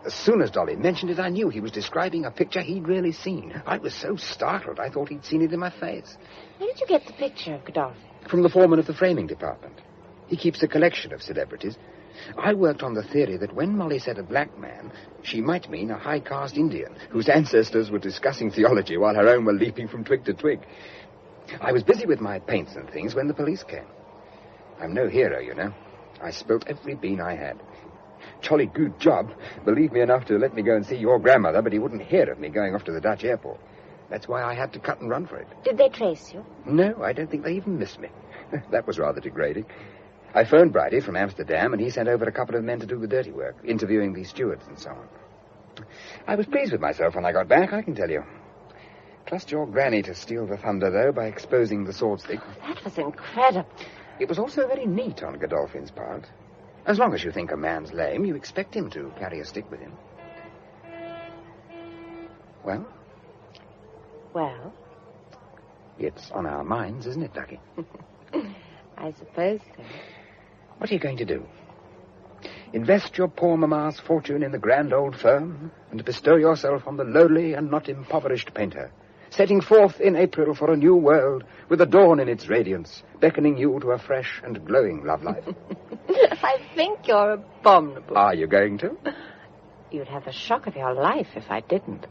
As soon as Dolly mentioned it, I knew he was describing a picture he'd really seen. I was so startled, I thought he'd seen it in my face. Where did you get the picture of Godolphin? From the foreman of the framing department. He keeps a collection of celebrities. I worked on the theory that when Molly said a black man, she might mean a high-caste Indian whose ancestors were discussing theology while her own were leaping from twig to twig. I was busy with my paints and things when the police came. I'm no hero, you know. I spilt every bean I had. Jolly good job. Believed me enough to let me go and see your grandmother, but he wouldn't hear of me going off to the Dutch airport. That's why I had to cut and run for it. Did they trace you? No, I don't think they even missed me. That was rather degrading. I phoned Bridie from Amsterdam, and he sent over a couple of men to do the dirty work, interviewing the stewards and so on. I was pleased with myself when I got back, I can tell you. Trust your granny to steal the thunder, though, by exposing the sword stick. Oh, that was incredible. It was also very neat on Godolphin's part. As long as you think a man's lame, you expect him to carry a stick with him. Well? Well? It's on our minds, isn't it, Ducky? I suppose so. What are you going to do? Invest your poor mamma's fortune in the grand old firm and bestow yourself on the lowly and not impoverished painter, setting forth in April for a new world with the dawn in its radiance, beckoning you to a fresh and glowing love life. I think you're abominable. Are you going to? You'd have the shock of your life if I didn't.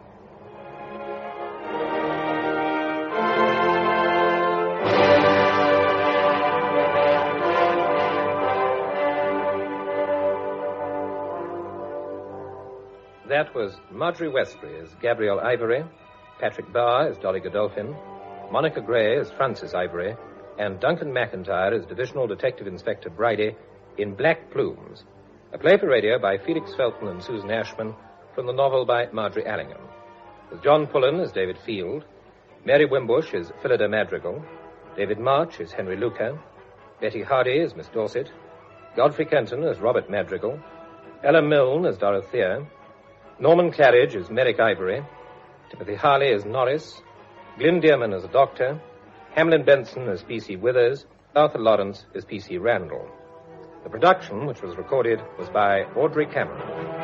That was Margery Westbury as Gabrielle Ivory, Patrick Barr as Dolly Godolphin, Monica Gray as Frances Ivory, and Duncan McIntyre as Divisional Detective Inspector Bridie in Black Plumes, a play for radio by Felix Felton and Susan Ashman from the novel by Margery Allingham, with John Pullen as David Field, Mary Wimbush as Phillida Madrigal, David March as Henry Luca, Betty Hardy as Miss Dorset, Godfrey Kenton as Robert Madrigal, Ella Milne as Dorothea, Norman Claridge as Merrick Ivory, Timothy Harley as Norris, Glyn Dearman as a doctor, Hamlin Benson as P.C. Withers, Arthur Lawrence as P.C. Randall. The production, which was recorded, was by Audrey Cameron.